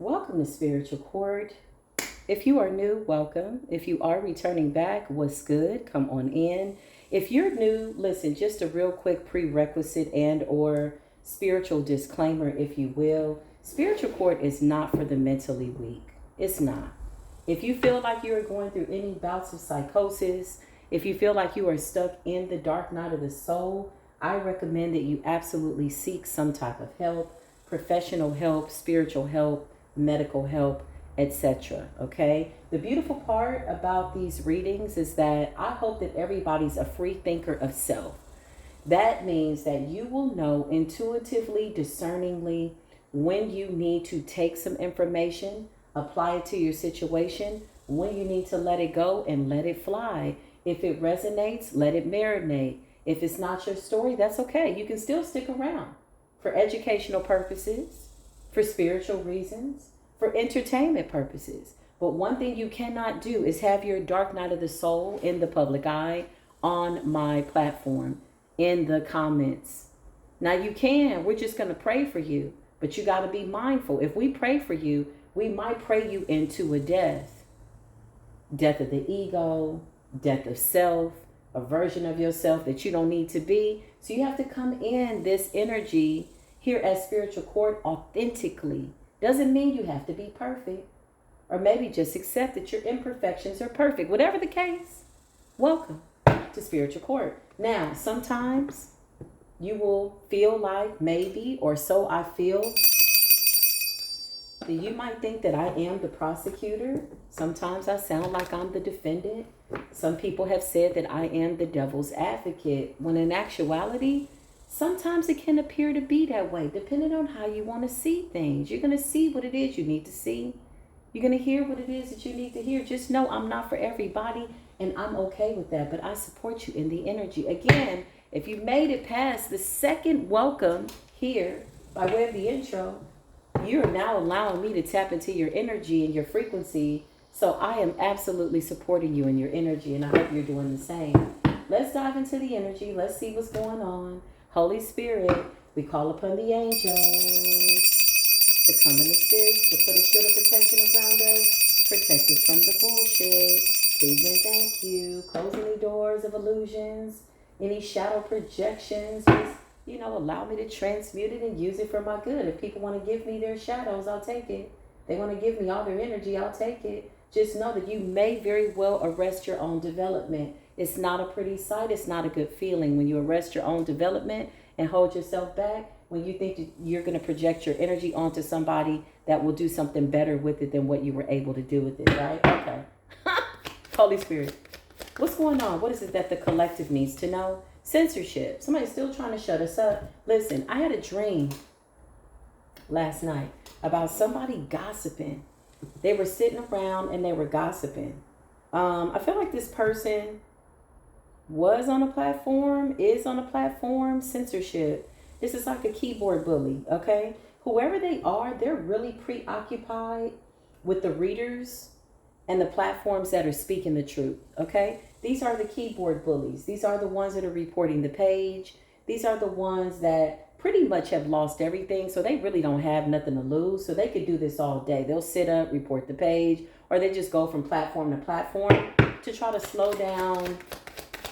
Welcome to Spiritual Court. If you are new, welcome. If you are returning back, what's good? Come on in. If you're new, listen, just a real quick prerequisite and or spiritual disclaimer, if you will. Spiritual Court is not for the mentally weak. It's not. If you feel like you are going through any bouts of psychosis, if you feel like you are stuck in the dark night of the soul, I recommend that you absolutely seek some type of help, professional help, spiritual help, medical help, etc. Okay? The beautiful part about these readings is that I hope that everybody's a free thinker of self. That means that you will know intuitively, discerningly, when you need to take some information, apply it to your situation, when you need to let it go and let it fly. If it resonates, let it marinate. If it's not your story, that's okay. You can still stick around for educational purposes, for spiritual reasons, for entertainment purposes. But one thing you cannot do is have your dark night of the soul in the public eye on my platform, in the comments. Now you can, we're just going to pray for you, but you got to be mindful. If we pray for you, we might pray you into a death. Death of the ego, death of self, a version of yourself that you don't need to be. So you have to come in this energy here at Spiritual Court authentically. Doesn't mean you have to be perfect, or maybe just accept that your imperfections are perfect. Whatever the case, welcome to Spiritual Court. Now, sometimes you will feel like maybe, or so I feel, that you might think that I am the prosecutor. Sometimes I sound like I'm the defendant. Some people have said that I am the devil's advocate, when in actuality, sometimes it can appear to be that way, depending on how you want to see things. You're going to see what it is you need to see. You're going to hear what it is that you need to hear. Just know I'm not for everybody, and I'm okay with that, but I support you in the energy. Again, if you made it past the second welcome here by way of the intro, you're now allowing me to tap into your energy and your frequency. So I am absolutely supporting you in your energy, and I hope you're doing the same. Let's dive into the energy. Let's see what's going on. Holy Spirit, we call upon the angels to come and assist, to put a shield of protection around us, protect us from the bullshit. Please and thank you. Close any doors of illusions, any shadow projections. Just, allow me to transmute it and use it for my good. If people want to give me their shadows, I'll take it. They want to give me all their energy, I'll take it. Just know that you may very well arrest your own development. It's not a pretty sight. It's not a good feeling when you arrest your own development and hold yourself back, when you think that you're going to project your energy onto somebody that will do something better with it than what you were able to do with it, right? Okay. Holy Spirit, what's going on? What is it that the collective needs to know? Censorship. Somebody's still trying to shut us up. Listen, I had a dream last night about somebody gossiping. They were sitting around and they were gossiping. I feel like this person was on a platform, is on a platform. Censorship. This is like a keyboard bully, okay? Whoever they are, they're really preoccupied with the readers and the platforms that are speaking the truth, okay? These are the keyboard bullies. These are the ones that are reporting the page. These are the ones that pretty much have lost everything, so they really don't have nothing to lose, so they could do this all day. They'll sit up, report the page, or they just go from platform to platform to try to slow down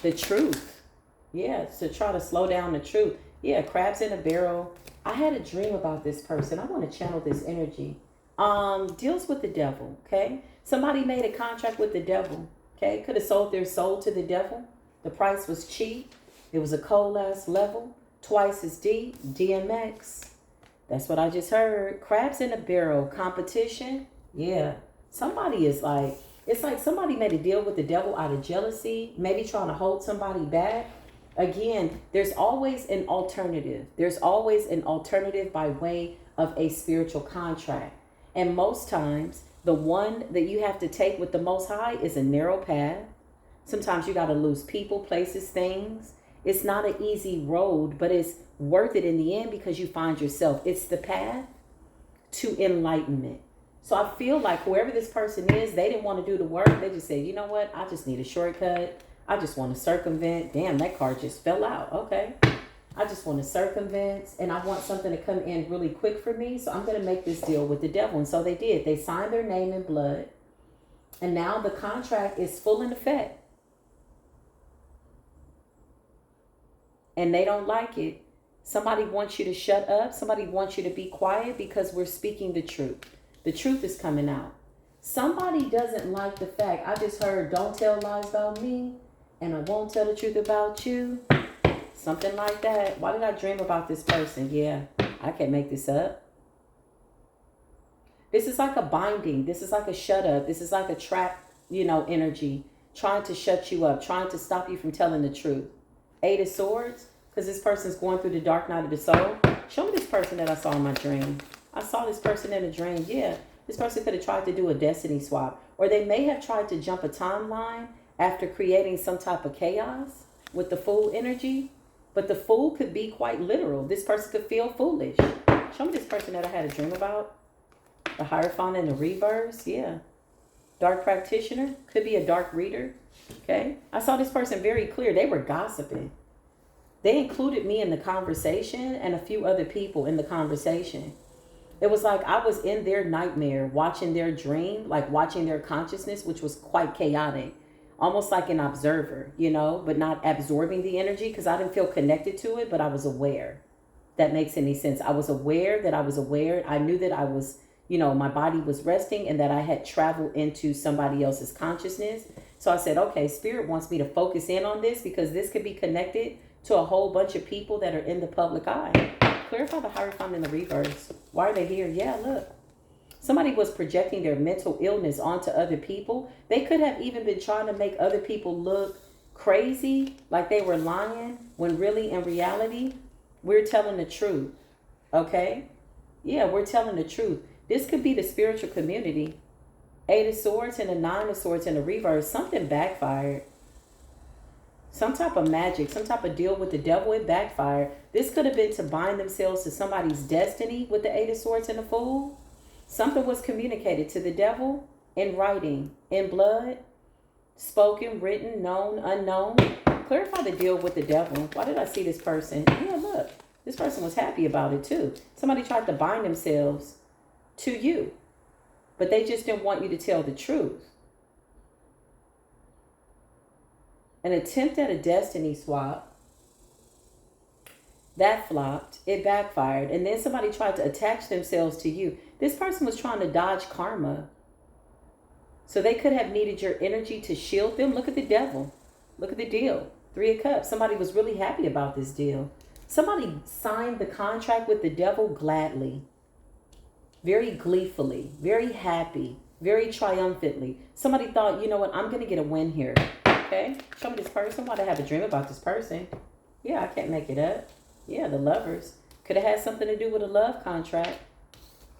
the truth. Yeah, to try to slow down the truth. Yeah, crabs in a barrel. I had a dream about this person. I want to channel this energy. Deals with the devil, okay? Somebody made a contract with the devil, okay? Could have sold their soul to the devil. The price was cheap. It was a cold-ass level. Twice as deep. DMX. That's what I just heard. Crabs in a barrel. Competition. Yeah. Somebody is like, it's like somebody made a deal with the devil out of jealousy, maybe trying to hold somebody back. Again, there's always an alternative. There's always an alternative by way of a spiritual contract. And most times, the one that you have to take with the Most High is a narrow path. Sometimes you got to lose people, places, things. It's not an easy road, but it's worth it in the end because you find yourself. It's the path to enlightenment. So I feel like whoever this person is, they didn't want to do the work. They just said, you know what? I just need a shortcut. I just want to circumvent. Damn, that card just fell out. Okay. I just want to circumvent, and I want something to come in really quick for me. So I'm going to make this deal with the devil. And so they did. They signed their name in blood. And now the contract is full in effect. And they don't like it. Somebody wants you to shut up. Somebody wants you to be quiet because we're speaking the truth. The truth is coming out. Somebody doesn't like the fact, I just heard, don't tell lies about me, and I won't tell the truth about you. Something like that. Why did I dream about this person? Yeah, I can't make this up. This is like a binding. This is like a shut up. This is like a trap, energy, trying to shut you up, trying to stop you from telling the truth. 8 of Swords, because this person's going through the dark night of the soul. Show me this person that I saw in my dream. I saw this person in a dream. Yeah, this person could have tried to do a destiny swap. Or they may have tried to jump a timeline after creating some type of chaos with the Fool energy. But the Fool could be quite literal. This person could feel foolish. Show me this person that I had a dream about. The Hierophant in the reverse. Yeah. Dark practitioner. Could be a dark reader. Okay. I saw this person very clear. They were gossiping. They included me in the conversation and a few other people in the conversation. It was like I was in their nightmare, watching their dream, like watching their consciousness, which was quite chaotic. Almost like an observer, but not absorbing the energy because I didn't feel connected to it, but I was aware. That makes any sense. I was aware that I was aware. I knew that I was, my body was resting and that I had traveled into somebody else's consciousness. So I said, okay, Spirit wants me to focus in on this because this could be connected to a whole bunch of people that are in the public eye. Clarify the Hierophant in the reverse. Why are they here? Yeah, look. Somebody was projecting their mental illness onto other people. They could have even been trying to make other people look crazy, like they were lying, when really in reality, we're telling the truth. Okay? Yeah, we're telling the truth. This could be the spiritual community. 8 of Swords and a 9 of Swords in the reverse. Something backfired. Some type of magic, some type of deal with the devil, it backfired. This could have been to bind themselves to somebody's destiny with the 8 of Swords and the Fool. Something was communicated to the devil in writing, in blood, spoken, written, known, unknown. Clarify the deal with the devil. Why did I see this person? Yeah, look, this person was happy about it too. Somebody tried to bind themselves to you, but they just didn't want you to tell the truth. An attempt at a destiny swap. That flopped. It backfired. And then somebody tried to attach themselves to you. This person was trying to dodge karma. So they could have needed your energy to shield them. Look at the devil. Look at the deal. 3 of Cups. Somebody was really happy about this deal. Somebody signed the contract with the devil gladly. Very gleefully. Very happy. Very triumphantly. Somebody thought, you know what? I'm going to get a win here. Okay? Show me this person. Why'd I have a dream about this person? Yeah, I can't make it up. Yeah, the Lovers. Could have had something to do with a love contract.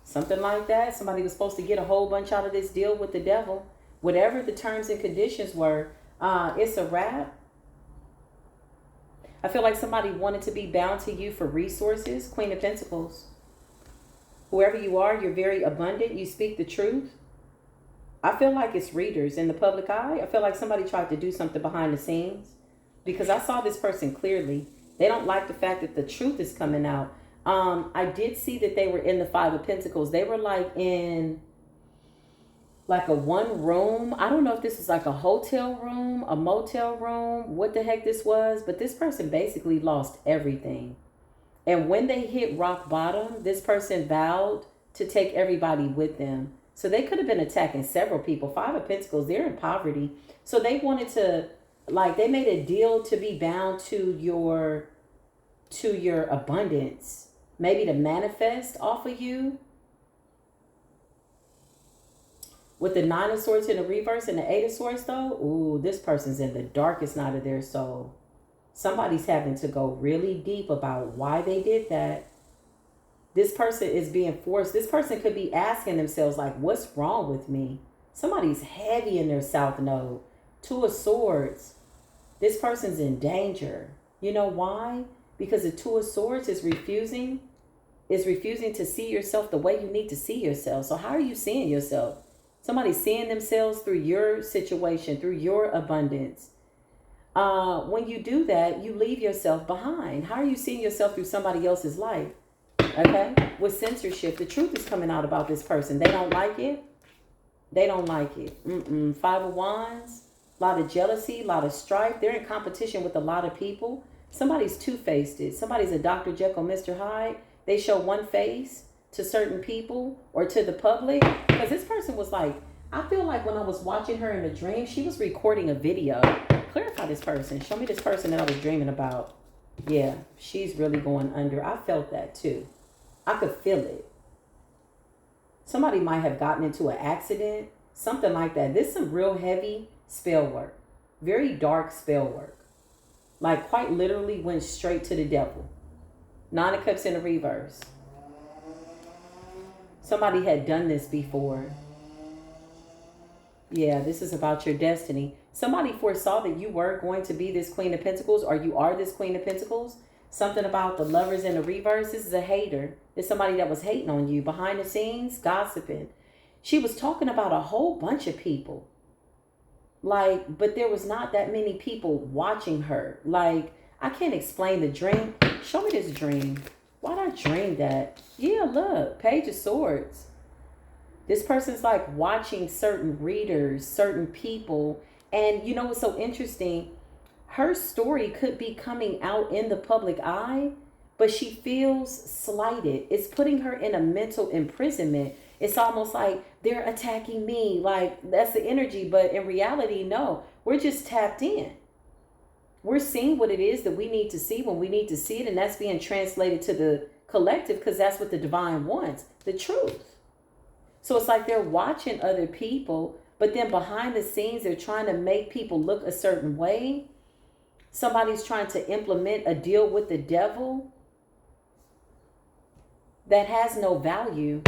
Something like that. Somebody was supposed to get a whole bunch out of this deal with the devil. Whatever the terms and conditions were, it's a wrap. I feel like somebody wanted to be bound to you for resources. Queen of Pentacles. Whoever you are, you're very abundant. You speak the truth. I feel like it's readers in the public eye. I feel like somebody tried to do something behind the scenes because I saw this person clearly. They don't like the fact that the truth is coming out. I did see that they were in the 5 of Pentacles. They were like in like a one room. I don't know if this was like a hotel room, a motel room, what the heck this was. But this person basically lost everything. And when they hit rock bottom, this person vowed to take everybody with them. So they could have been attacking several people. 5 of Pentacles, they're in poverty. So they wanted to, like, they made a deal to be bound to your abundance. Maybe to manifest off of you. With the 9 of Swords in the reverse and the 8 of Swords, though, ooh, this person's in the darkest night of their soul. Somebody's having to go really deep about why they did that. This person is being forced. This person could be asking themselves, like, what's wrong with me? Somebody's heavy in their South Node. 2 of Swords. This person's in danger. You know why? Because the 2 of Swords is refusing to see yourself the way you need to see yourself. So how are you seeing yourself? Somebody's seeing themselves through your situation, through your abundance. When you do that, you leave yourself behind. How are you seeing yourself through somebody else's life? Okay? With censorship, the truth is coming out about this person. They don't like it. They don't like it. Five of Wands, a lot of jealousy, a lot of strife. They're in competition with a lot of people. Somebody's two-faced. Somebody's a Dr. Jekyll, Mr. Hyde. They show one face to certain people or to the public. Because this person was like, I feel like when I was watching her in a dream, she was recording a video. Clarify this person. Show me this person that I was dreaming about. Yeah, she's really going under. I felt that too. I could feel it. Somebody might have gotten into an accident, something like that. This is some real heavy spell work. Very dark spell work. Like quite literally went straight to the devil. Nine of Cups in the reverse. Somebody had done this before. Yeah, this is about your destiny. Somebody foresaw that you were going to be this Queen of Pentacles, or you are this Queen of Pentacles. Something about the Lovers in the reverse. This is a hater. It's somebody that was hating on you behind the scenes, gossiping. She was talking about a whole bunch of people. Like, but there was not that many people watching her. Like, I can't explain the dream. Show me this dream. Why'd I dream that? Yeah, look, Page of Swords. This person's like watching certain readers, certain people. And you know what's so interesting? Her story could be coming out in the public eye, but she feels slighted. It's putting her in a mental imprisonment. It's almost like they're attacking me. Like, that's the energy. But in reality, no, we're just tapped in. We're seeing what it is that we need to see when we need to see it. And that's being translated to the collective, because that's what the divine wants, the truth. So it's like they're watching other people, but then behind the scenes, they're trying to make people look a certain way. Somebody's trying to implement a deal with the devil that has no value.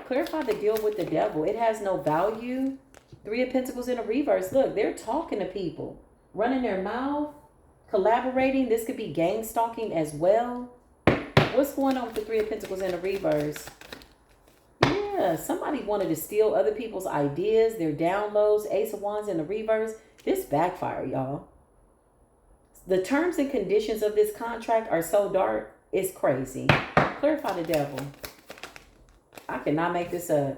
Clarify the deal with the devil. It has no value. Three of Pentacles in a reverse. Look, they're talking to people, running their mouth, collaborating. This could be Gangstalking as well. What's going on with the Three of Pentacles in a reverse? Yeah, somebody wanted to steal other people's ideas, their downloads. Ace of Wands in the reverse. This backfire, y'all. The terms and conditions of this contract are so dark, it's crazy. Clarify the devil. I cannot make this a...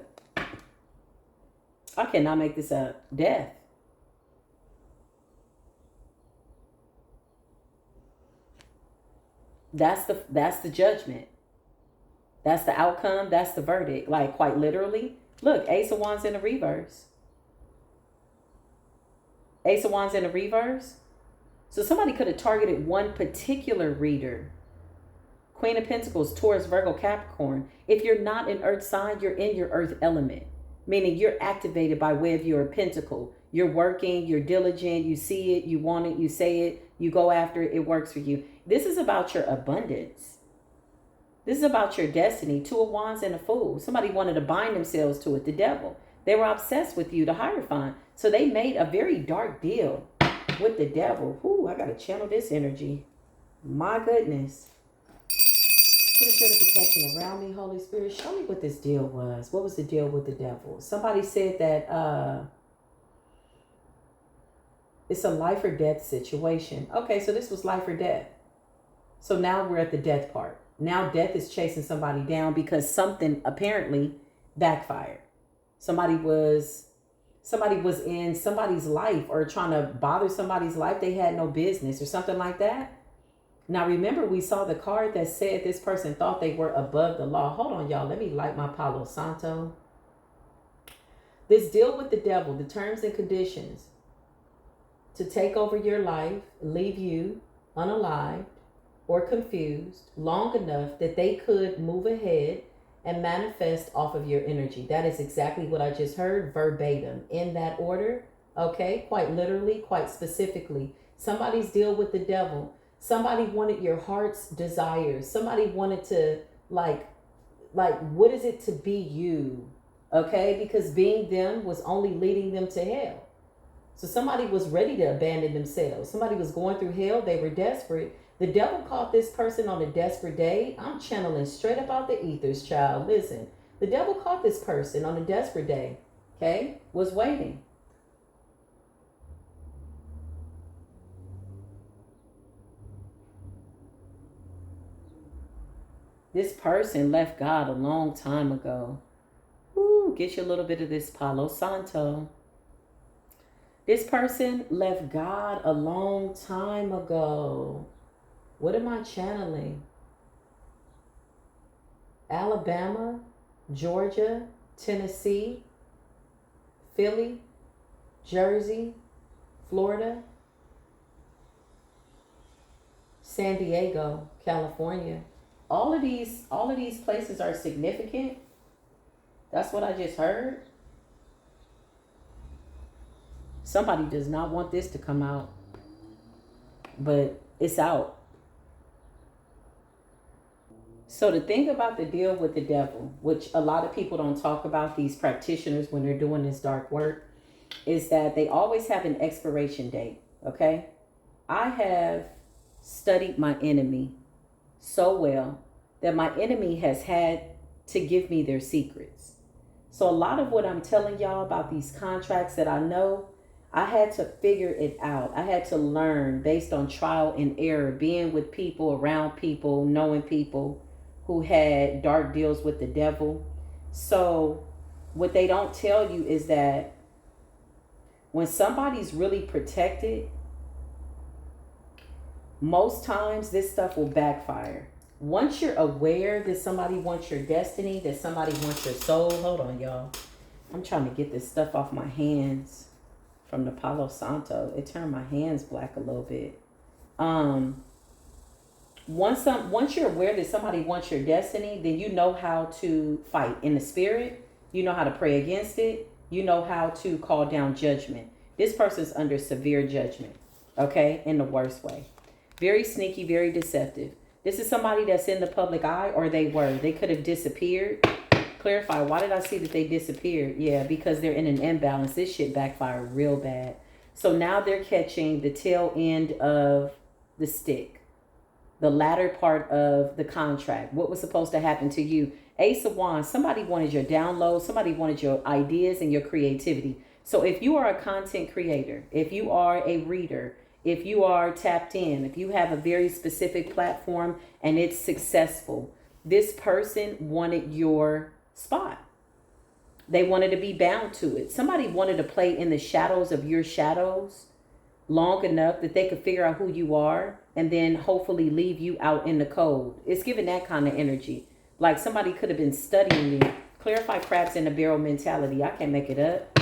I cannot make this a death. That's the judgment. That's the outcome. That's the verdict. Like, quite literally. Look, Ace of Wands in the reverse. Ace of Wands in the reverse. So somebody could have targeted one particular reader. Queen of Pentacles, Taurus, Virgo, Capricorn. If you're not an earth sign, you're in your earth element. Meaning you're activated by way of your pentacle. You're working, you're diligent, you see it, you want it, you say it, you go after it, it works for you. This is about your abundance. This is about your destiny. Two of Wands and a Fool. Somebody wanted to bind themselves to it, the devil. They were obsessed with you, the Hierophant. So they made a very dark deal with the devil. Ooh, I got to channel this energy. My goodness. Put a shield of protection around me, Holy Spirit. Show me what this deal was. What was the deal with the devil? Somebody said that it's a life or death situation. Okay, so this was life or death. So now we're at the death part. Now death is chasing somebody down because something apparently backfired. Somebody was in somebody's life or trying to bother somebody's life they had no business or something like that. Now remember, we saw the card that said this person thought they were above the law. Hold on, y'all. Let me light my Palo Santo. This deal with the devil, the terms and conditions to take over your life, leave you unalived or confused long enough that they could move ahead and manifest off of your energy. That is exactly what I just heard verbatim in that order. Okay, quite literally, quite specifically. Somebody's deal with the devil. Somebody wanted your heart's desires. Somebody wanted to like, what is it to be you? Okay, because being them was only leading them to hell. So somebody was ready to abandon themselves. Somebody was going through hell. They were desperate. The devil caught this person on a desperate day. I'm channeling straight up out the ethers, child. Listen, the devil caught this person on a desperate day. Okay, was waiting. This person left God a long time ago. Ooh, get you a little bit of this Palo Santo. This person left God a long time ago. What am I channeling? Alabama, Georgia, Tennessee, Philly, Jersey, Florida, San Diego, California. All of these places are significant. That's what I just heard. Somebody does not want this to come out, but it's out. So the thing about the deal with the devil, which a lot of people don't talk about, these practitioners when they're doing this dark work, is that they always have an expiration date, okay? I have studied my enemy so well that my enemy has had to give me their secrets. So a lot of what I'm telling y'all about these contracts that I know, I had to figure it out. I had to learn based on trial and error, being with people, around people, knowing people who had dark deals with the devil. So what they don't tell you is that when somebody's really protected, most times this stuff will backfire. Once you're aware that somebody wants your destiny, that somebody wants your soul. Hold on, y'all. I'm trying to get this stuff off my hands from the Palo Santo. It turned my hands black a little bit. Once you're aware that somebody wants your destiny, then you know how to fight in the spirit. You know how to pray against it. You know how to call down judgment. This person's under severe judgment, okay, in the worst way. Very sneaky, very deceptive. This is somebody that's in the public eye, or they were. They could have disappeared. Clarify, why did I see that they disappeared? Yeah, because they're in an imbalance. This shit backfired real bad. So now they're catching the tail end of the stick, the latter part of the contract. What was supposed to happen to you? Ace of Wands, somebody wanted your download. Somebody wanted your ideas and your creativity. So if you are a content creator, if you are a reader, if you are tapped in, if you have a very specific platform and it's successful, this person wanted your spot. They wanted to be bound to it. Somebody wanted to play in the shadows of your shadows long enough that they could figure out who you are and then hopefully leave you out in the cold. It's giving that kind of energy. Like somebody could have been studying me. Clarify, crabs in the barrel mentality. I can't make it up.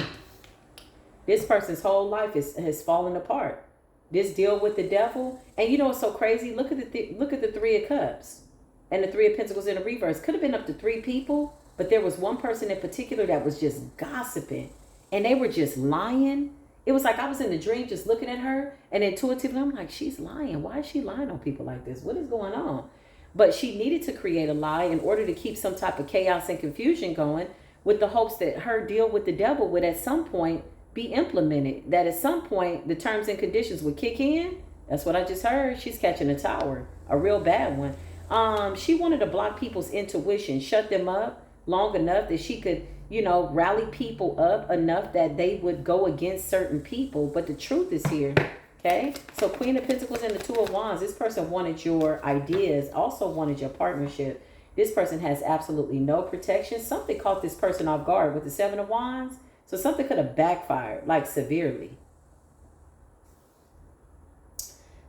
This person's whole life has fallen apart. This deal with the devil. And you know what's so crazy? Look at the Three of Cups and the Three of Pentacles in the reverse. Could have been up to 3 people, but there was one person in particular that was just gossiping. And they were just lying. It was like I was in the dream just looking at her, and intuitively I'm like, she's lying. Why is she lying on people like this? What is going on? But she needed to create a lie in order to keep some type of chaos and confusion going, with the hopes that her deal with the devil would at some point be implemented. That at some point the terms and conditions would kick in. That's what I just heard. She's catching a tower, a real bad one. She wanted to block people's intuition, shut them up long enough that she could, rally people up enough that they would go against certain people. But the truth is here. Okay, so Queen of Pentacles and the Two of Wands. This person wanted your ideas, also wanted your partnership. This person has absolutely no protection. Something caught this person off guard with the Seven of Wands. So something could have backfired, like severely.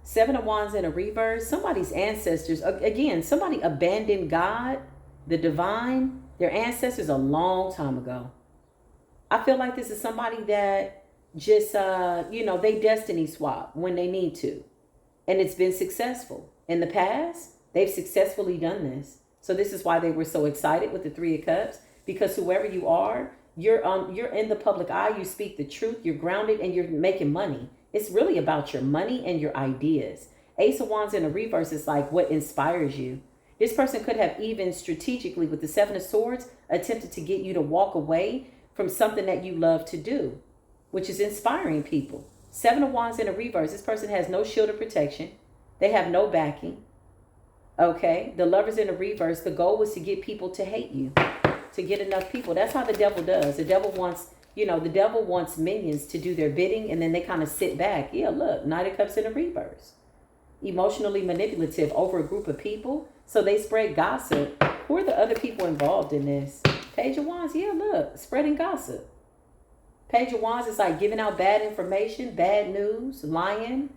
Seven of Wands in a reverse. Somebody's ancestors, again, somebody abandoned God, the divine, their ancestors a long time ago. I feel like this is somebody that just, they destiny swap when they need to. And it's been successful. In the past, they've successfully done this. So this is why they were so excited with the Three of Cups, because whoever you are, you're in the public eye, you speak the truth, you're grounded, and you're making money. It's really about your money and your ideas. Ace of Wands in a reverse is like what inspires you. This person could have even strategically, with the Seven of Swords, attempted to get you to walk away from something that you love to do, which is inspiring people. Seven of Wands in a reverse. This person has no shield of protection. They have no backing. Okay. The Lovers in a reverse. The goal was to get people to hate you, to get enough people. That's how the devil does. The devil wants minions to do their bidding, and then they kind of sit back. Yeah, look, Knight of Cups in a reverse. emotionally manipulative over a group of people. So they spread gossip. Who are the other people involved in this? Page of Wands, yeah, look, spreading gossip. Page of Wands is like giving out bad information, bad news, lying,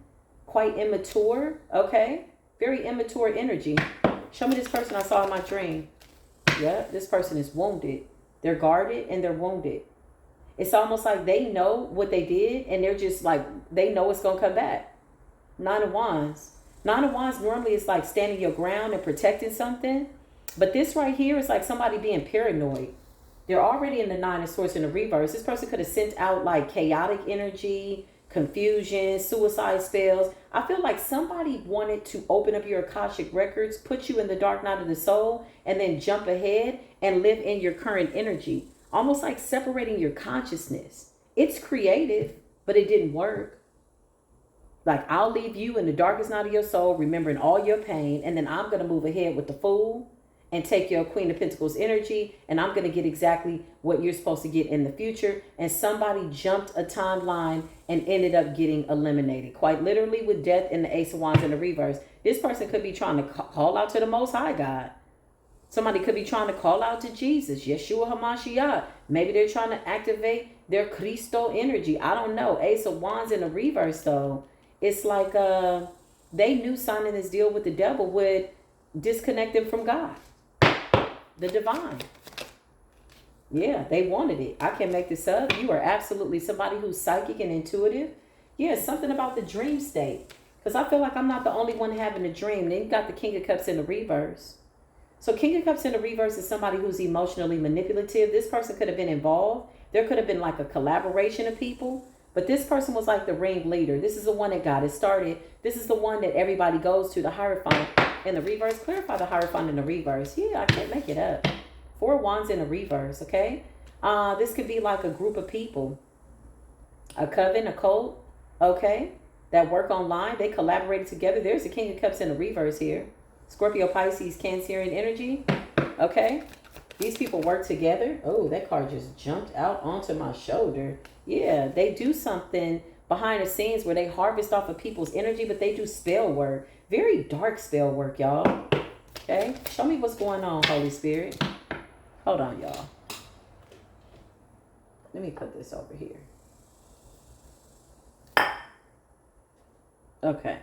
quite immature, okay? Very immature energy. Show me this person I saw in my dream. Yeah, this person is wounded. They're guarded and they're wounded. It's almost like they know what they did and they're just like, they know it's going to come back. Nine of Wands. Nine of Wands normally is like standing your ground and protecting something. But this right here is like somebody being paranoid. They're already in the Nine of Swords in the reverse. This person could have sent out like chaotic energy, confusion, suicide spells. I feel like somebody wanted to open up your Akashic records, put you in the dark night of the soul, and then jump ahead and live in your current energy. Almost like separating your consciousness. It's creative, but it didn't work. Like, I'll leave you in the darkest night of your soul, remembering all your pain, and then I'm going to move ahead with the Fool and take your Queen of Pentacles energy, and I'm going to get exactly what you're supposed to get in the future. And somebody jumped a timeline and ended up getting eliminated. Quite literally with death and the Ace of Wands in the reverse. This person could be trying to call out to the Most High God. Somebody could be trying to call out to Jesus, Yeshua HaMashiach. Maybe they're trying to activate their Christo energy. I don't know. Ace of Wands in the reverse, though. It's like they knew signing this deal with the devil would disconnect them from God, the divine. Yeah, they wanted it. I can't make this up. You are absolutely somebody who's psychic and intuitive. Yeah, something about the dream state. Because I feel like I'm not the only one having a dream. Then you got the King of Cups in the reverse. So King of Cups in the reverse is somebody who's emotionally manipulative. This person could have been involved. There could have been like a collaboration of people. But this person was like the ringleader. This is the one that got it started. This is the one that everybody goes to, the Hierophant in the reverse. Clarify the Hierophant in the reverse. Yeah, I can't make it up. Four Wands in the reverse, okay? This could be like a group of people. A coven, a cult, okay? That work online. They collaborated together. There's the King of Cups in the reverse here. Scorpio, Pisces, Cancerian energy. Okay. These people work together. Oh, that card just jumped out onto my shoulder. Yeah, they do something behind the scenes where they harvest off of people's energy, but they do spell work. Very dark spell work, y'all. Okay. Show me what's going on, Holy Spirit. Hold on, y'all. Let me put this over here. Okay.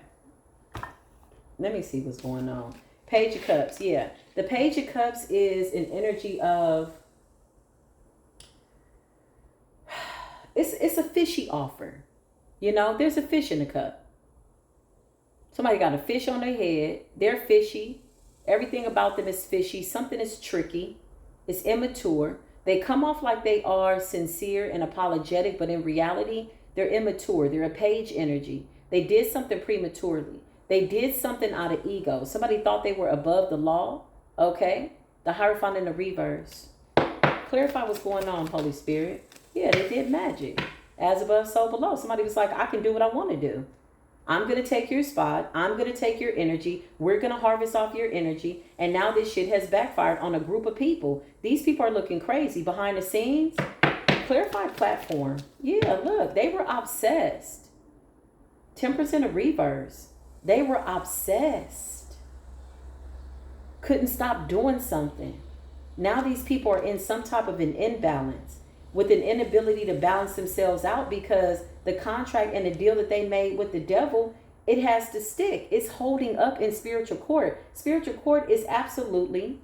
Let me see what's going on. Page of Cups, yeah. The Page of Cups is an energy of, it's a fishy offer. You know, there's a fish in the cup. Somebody got a fish on their head. They're fishy. Everything about them is fishy. Something is tricky. It's immature. They come off like they are sincere and apologetic, but in reality, they're immature. They're a page energy. They did something prematurely. They did something out of ego. Somebody thought they were above the law. Okay. The Hierophant in the reverse. Clarify what's going on, Holy Spirit. Yeah, they did magic. As above, so below. Somebody was like, I can do what I want to do. I'm going to take your spot. I'm going to take your energy. We're going to harvest off your energy. And now this shit has backfired on a group of people. These people are looking crazy behind the scenes. Clarify platform. Yeah, look, they were obsessed. Temperance in the reverse. They were obsessed. Couldn't stop doing something. Now these people are in some type of an imbalance with an inability to balance themselves out because the contract and the deal that they made with the devil, it has to stick. It's holding up in spiritual court. Spiritual court is absolutely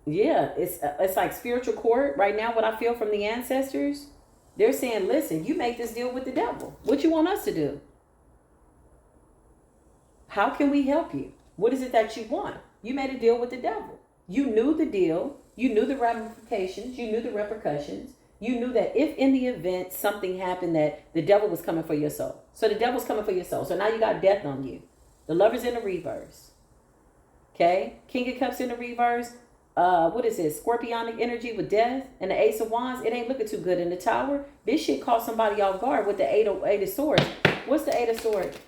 it's like spiritual court right now. What I feel from the ancestors, they're saying, listen, you make this deal with the devil. What you want us to do? How can we help you? What is it that you want? You made a deal with the devil. You knew the deal. You knew the ramifications. You knew the repercussions. You knew that if in the event something happened that the devil was coming for your soul. So the devil's coming for your soul. So now you got death on you. The Lover's in the reverse. Okay. King of Cups in the reverse. What is it? Scorpionic energy with death and the Ace of Wands. It ain't looking too good in the tower. This shit caught somebody off guard with the eight of Swords. What's the Eight of Swords?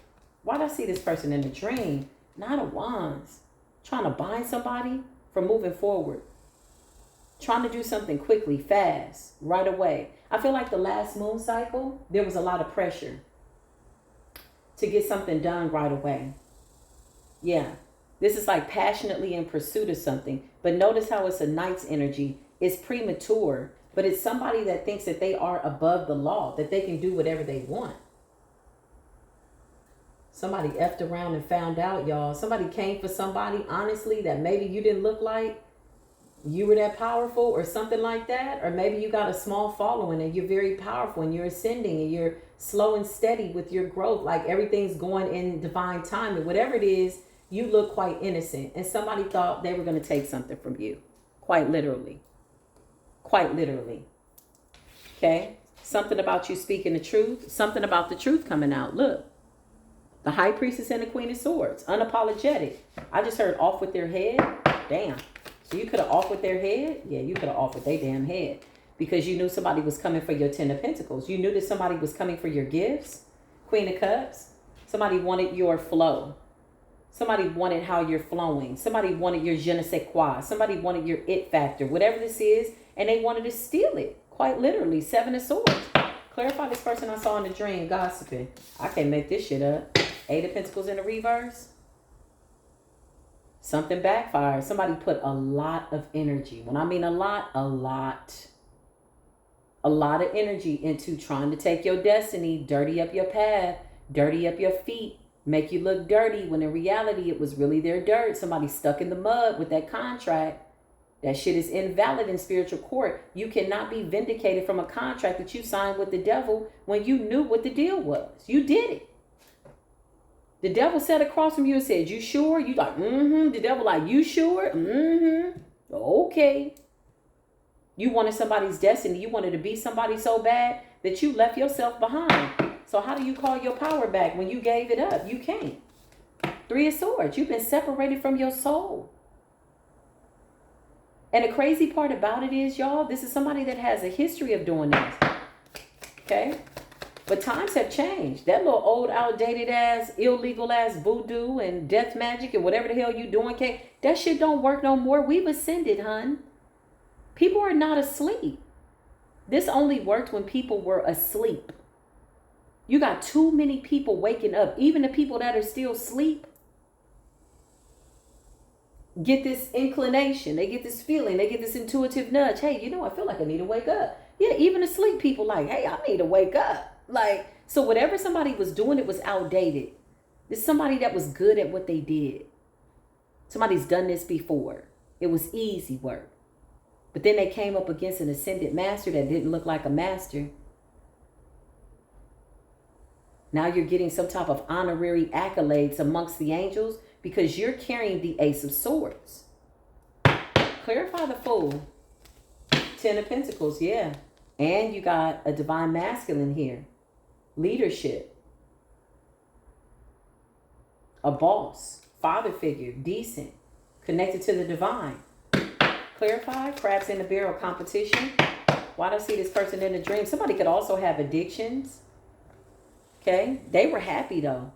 Why'd I see this person in the dream? Nine of Wands. Trying to bind somebody from moving forward. trying to do something quickly, fast, right away. I feel like the last moon cycle, there was a lot of pressure to get something done right away. Yeah. This is like passionately in pursuit of something. But notice how it's a knight's energy. It's premature, but it's somebody that thinks that they are above the law, that they can do whatever they want. Somebody effed around and found out, y'all. Somebody came for somebody, honestly, that maybe you didn't look like you were that powerful or something like that. Or maybe you got a small following and you're very powerful and you're ascending and you're slow and steady with your growth. Like everything's going in divine timing. Whatever it is, you look quite innocent. And somebody thought they were going to take something from you. Quite literally. Quite literally. Okay? Something about you speaking the truth. Something about the truth coming out. Look. The High Priestess and the Queen of Swords. Unapologetic. I just heard off with their head. Damn. So you could have off with their head? Yeah, you could have off with their damn head. Because you knew somebody was coming for your Ten of Pentacles. You knew that somebody was coming for your gifts. Queen of Cups. Somebody wanted your flow. Somebody wanted how you're flowing. Somebody wanted your je ne sais quoi. Somebody wanted your it factor. Whatever this is. And they wanted to steal it. Quite literally. Seven of Swords. Clarify this person I saw in the dream gossiping. I can't make this shit up. Eight of Pentacles in the reverse. Something backfires. Somebody put a lot of energy. When I mean a lot of energy into trying to take your destiny, dirty up your path, dirty up your feet, make you look dirty, when in reality it was really their dirt. Somebody stuck in the mud with that contract. That shit is invalid in spiritual court. You cannot be vindicated from a contract that you signed with the devil when you knew what the deal was. You did it. The devil sat across from you and said, you sure? You like, mm-hmm. The devil like, you sure? Mm-hmm. Okay. You wanted somebody's destiny. You wanted to be somebody so bad that you left yourself behind. So how do you call your power back when you gave it up? You can't. Three of Swords. You've been separated from your soul. And the crazy part about it is, y'all, this is somebody that has a history of doing this. Okay? But times have changed. That little old, outdated ass, illegal ass voodoo and death magic and whatever the hell you doing, that shit don't work no more. We've ascended, hun. People are not asleep. This only worked when people were asleep. You got too many people waking up. Even the people that are still asleep get this inclination. They get this feeling. They get this intuitive nudge. Hey, I feel like I need to wake up. Yeah, even asleep people like, hey, I need to wake up. Like, so whatever somebody was doing, it was outdated. There's somebody that was good at what they did. Somebody's done this before. It was easy work. But then they came up against an ascended master that didn't look like a master. Now you're getting some type of honorary accolades amongst the angels because you're carrying the Ace of Swords. Clarify the Fool. Ten of Pentacles, yeah. And you got a divine masculine here. Leadership. A boss. Father figure. Decent. Connected to the divine. Clarify. Crabs in the barrel competition. Why do I see this person in a dream? Somebody could also have addictions. Okay. They were happy though.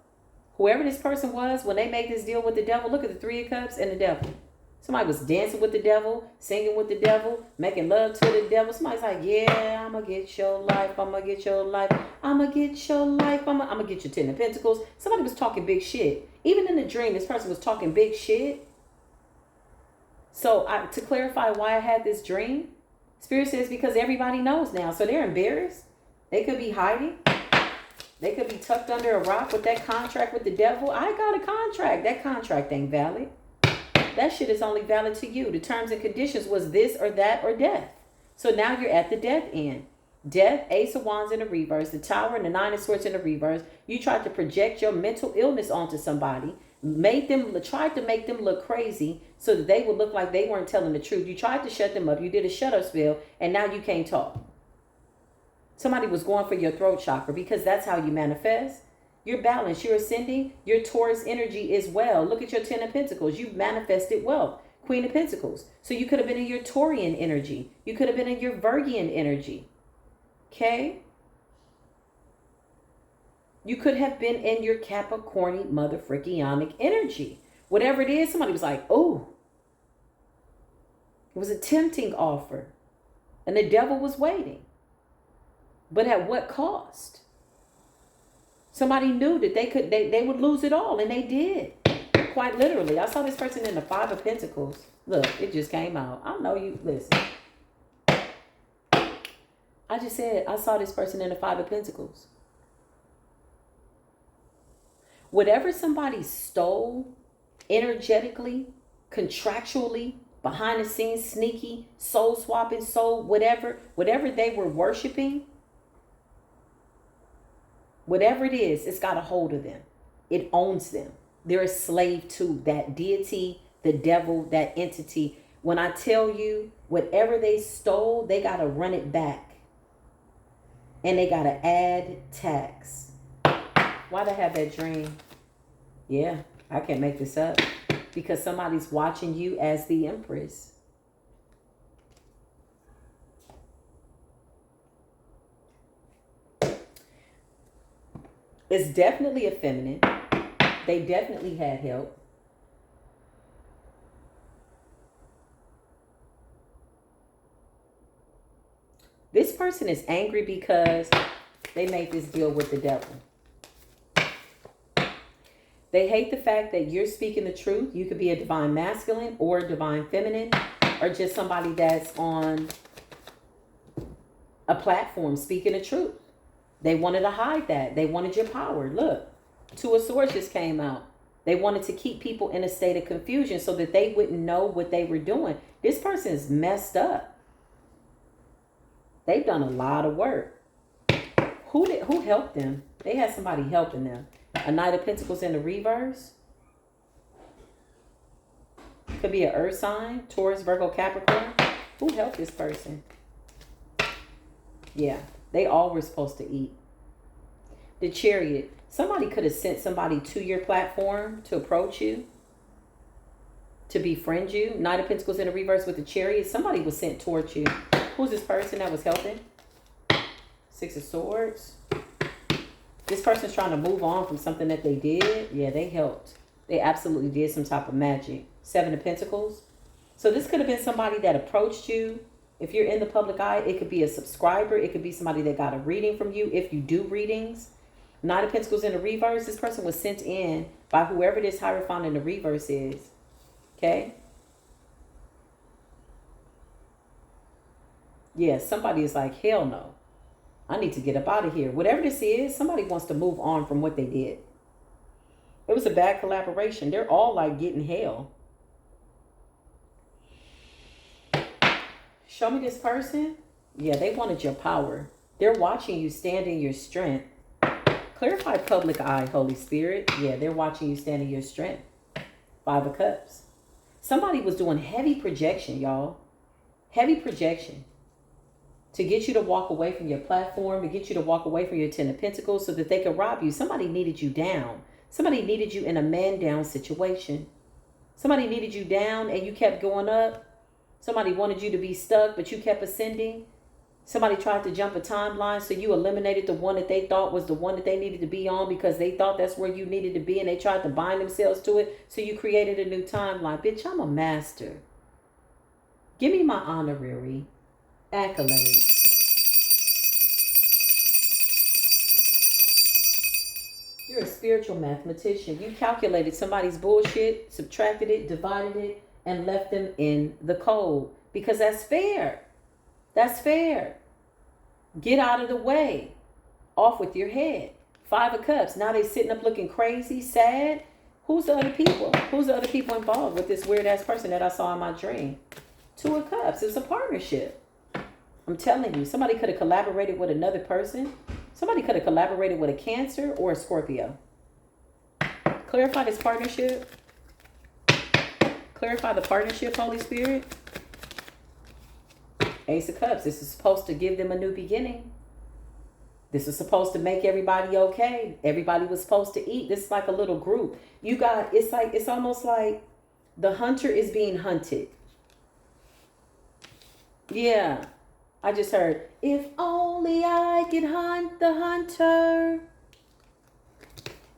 Whoever this person was, when they made this deal with the devil, look at the Three of Cups and the devil. Somebody was dancing with the devil, singing with the devil, making love to the devil. Somebody's like, yeah, I'm going to get your life. I'm going to get your life. I'm going to get your life. I'm going to get your Ten of Pentacles. Somebody was talking big shit. Even in the dream, this person was talking big shit. So to clarify why I had this dream, Spirit says because everybody knows now. So they're embarrassed. They could be hiding. They could be tucked under a rock with that contract with the devil. I got a contract. That contract ain't valid. That shit is only valid to you. The terms and conditions was this or that or death. So now you're at the death end. Death, Ace of Wands in the reverse, the Tower and the Nine of Swords in the reverse. You tried to project your mental illness onto somebody, tried to make them look crazy so that they would look like they weren't telling the truth. You tried to shut them up. You did a shut up spell and now you can't talk. Somebody was going for your throat chakra because that's how you manifest. You're balanced. You're ascending. Your Taurus energy is well. Look at your Ten of Pentacles. You've manifested wealth. Queen of Pentacles. So you could have been in your Taurian energy. You could have been in your Virgian energy. Okay? You could have been in your Capricorny motherfrickionic energy. Whatever it is, somebody was like, oh. It was a tempting offer. And the devil was waiting. But at what cost? Somebody knew that they would lose it all, and they did. Quite literally. I saw this person in the Five of Pentacles. Look, it just came out. I know you, listen. I just said I saw this person in the Five of Pentacles. Whatever somebody stole energetically, contractually, behind the scenes, sneaky, soul swapping, soul, whatever they were worshiping, whatever it is, it's got a hold of them. It owns them. They're a slave to that deity, the devil, that entity. When I tell you, whatever they stole, they got to run it back. And they got to add tax. Why'd I have that dream? Yeah, I can't make this up. Because somebody's watching you as the Empress. It's definitely a feminine. They definitely had help. This person is angry because they made this deal with the devil. They hate the fact that you're speaking the truth. You could be a divine masculine or a divine feminine, or just somebody that's on a platform speaking the truth. They wanted to hide that. They wanted your power. Look, Two of Swords just came out. They wanted to keep people in a state of confusion so that they wouldn't know what they were doing. This person is messed up. They've done a lot of work. Who helped them? They had somebody helping them. A Knight of Pentacles in the reverse. Could be an earth sign. Taurus, Virgo, Capricorn. Who helped this person? Yeah, they all were supposed to eat. The Chariot. Somebody could have sent somebody to your platform to approach you, to befriend you. Knight of Pentacles in the reverse with the Chariot. Somebody was sent towards you. Who's this person that was helping? Six of Swords. This person's trying to move on from something that they did. Yeah, they helped. They absolutely did some type of magic. Seven of Pentacles. So this could have been somebody that approached you. If you're in the public eye, it could be a subscriber. It could be somebody that got a reading from you if you do readings. Knight of Pentacles in the reverse. This person was sent in by whoever this Hierophant in the reverse is. Okay? Yeah, somebody is like, hell no. I need to get up out of here. Whatever this is, somebody wants to move on from what they did. It was a bad collaboration. They're all like getting hell. Show me this person. Yeah, they wanted your power. They're watching you stand in your strength. Clarify public eye, Holy Spirit. Yeah, they're watching you stand in your strength. Five of Cups. Somebody was doing heavy projection, y'all. Heavy projection. To get you to walk away from your platform, to get you to walk away from your Ten of Pentacles so that they could rob you. Somebody needed you down. Somebody needed you in a man down situation. Somebody needed you down and you kept going up. Somebody wanted you to be stuck, but you kept ascending. Somebody tried to jump a timeline, so you eliminated the one that they thought was the one that they needed to be on because they thought that's where you needed to be, and they tried to bind themselves to it, so you created a new timeline. Bitch, I'm a master. Give me my honorary accolade. You're a spiritual mathematician. You calculated somebody's bullshit, subtracted it, divided it, and left them in the cold. Because that's fair. That's fair. Get out of the way. Off with your head. Five of Cups. Now they sitting up looking crazy, sad. Who's the other people? Who's the other people involved with this weird ass person that I saw in my dream? Two of Cups. It's a partnership. I'm telling you, somebody could have collaborated with another person. Somebody could have collaborated with a Cancer or a Scorpio. Clarify this partnership. Clarify the partnership, Holy Spirit. Ace of Cups. This is supposed to give them a new beginning. This is supposed to make everybody okay. Everybody was supposed to eat. This is like a little group. You got, it's almost like the hunter is being hunted. Yeah. I just heard, if only I could hunt the hunter.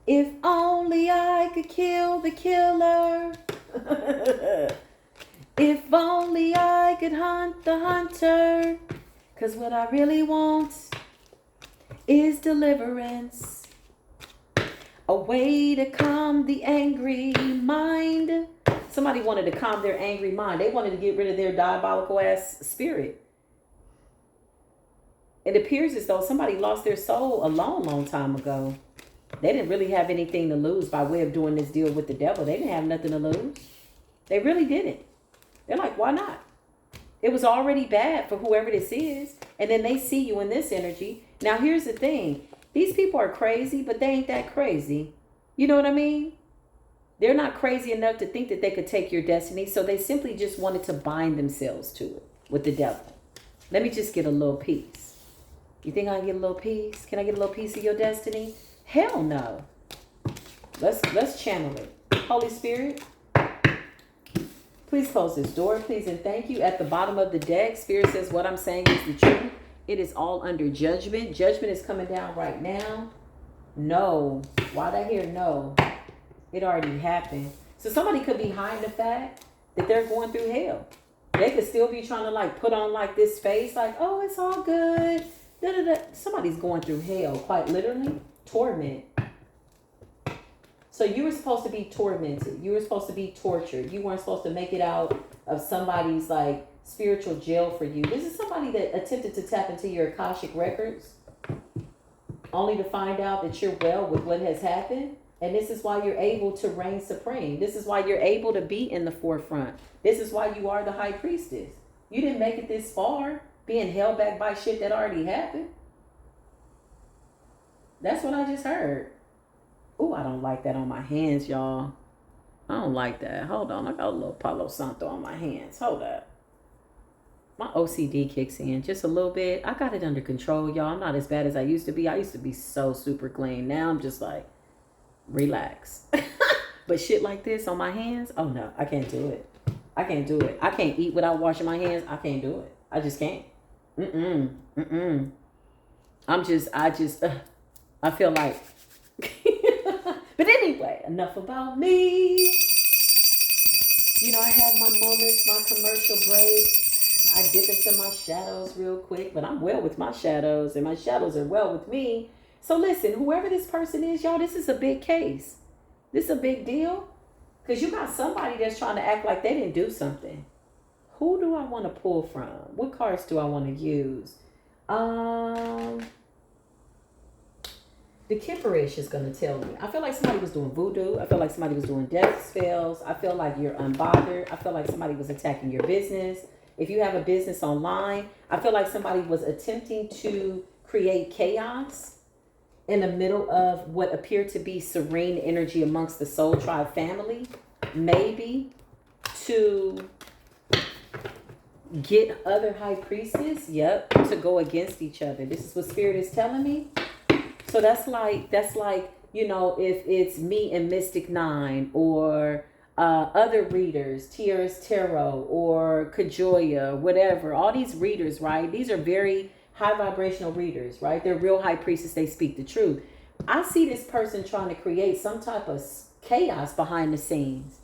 If only I could kill the killer. If only I could hunt the hunter. 'Cause what I really want is deliverance. A way to calm the angry mind. Somebody wanted to calm their angry mind. They wanted to get rid of their diabolical ass spirit. It appears as though somebody lost their soul a long time ago. They didn't really have anything to lose by way of doing this deal with the devil. They didn't have nothing to lose. They really didn't. They're like, why not? It was already bad for whoever this is. And then they see you in this energy. Now, here's the thing. These people are crazy, but they ain't that crazy. You know what I mean? They're not crazy enough to think that they could take your destiny. So they simply just wanted to bind themselves to it with the devil. Let me just get a little piece. You think I can get a little piece? Can I get a little piece of your destiny? Hell no. Let's channel it. Holy Spirit, please close this door, please and thank you. At the bottom of the deck, Spirit says what I'm saying is the truth. It is all under judgment. Judgment is coming down right now. No. Why'd I hear no? It already happened. So somebody could be hiding the fact that they're going through hell. They could still be trying to like put on like this face like, oh, it's all good. Da, da, da. Somebody's going through hell, quite literally. Torment. So you were supposed to be tormented. You were supposed to be tortured. You weren't supposed to make it out of somebody's like spiritual jail for you. This is somebody that attempted to tap into your Akashic records only to find out that you're well with what has happened. And this is why you're able to reign supreme. This is why you're able to be in the forefront. This is why you are the high priestess. You didn't make it this far being held back by shit that already happened. That's what I just heard. Ooh, I don't like that on my hands, y'all. I don't like that. Hold on. I got a little Palo Santo on my hands. Hold up. My OCD kicks in just a little bit. I got it under control, y'all. I'm not as bad as I used to be. I used to be so super clean. Now I'm just like, relax. But shit like this on my hands, oh no, I can't do it. I can't do it. I can't eat without washing my hands. I can't do it. I just can't. I feel like. But anyway, enough about me. You know, I have my moments, my commercial breaks. I dip into my shadows real quick, but I'm well with my shadows and my shadows are well with me. So listen, whoever this person is, y'all, this is a big case. This is a big deal. Because you got somebody that's trying to act like they didn't do something. Who do I want to pull from? What cards do I want to use? The Kipperish is going to tell me. I feel like somebody was doing voodoo. I feel like somebody was doing death spells. I feel like you're unbothered. I feel like somebody was attacking your business. If you have a business online, I feel like somebody was attempting to create chaos in the middle of what appeared to be serene energy amongst the Soul Tribe family. Maybe to get other high priestess, to go against each other. This is what Spirit is telling me. So that's like, you know, if it's me and Mystic 9 or other readers, Tiara's Tarot or Kajoya, whatever, all these readers, right? These are very high vibrational readers, right? They're real high priestess. They speak the truth. I see this person trying to create some type of chaos behind the scenes.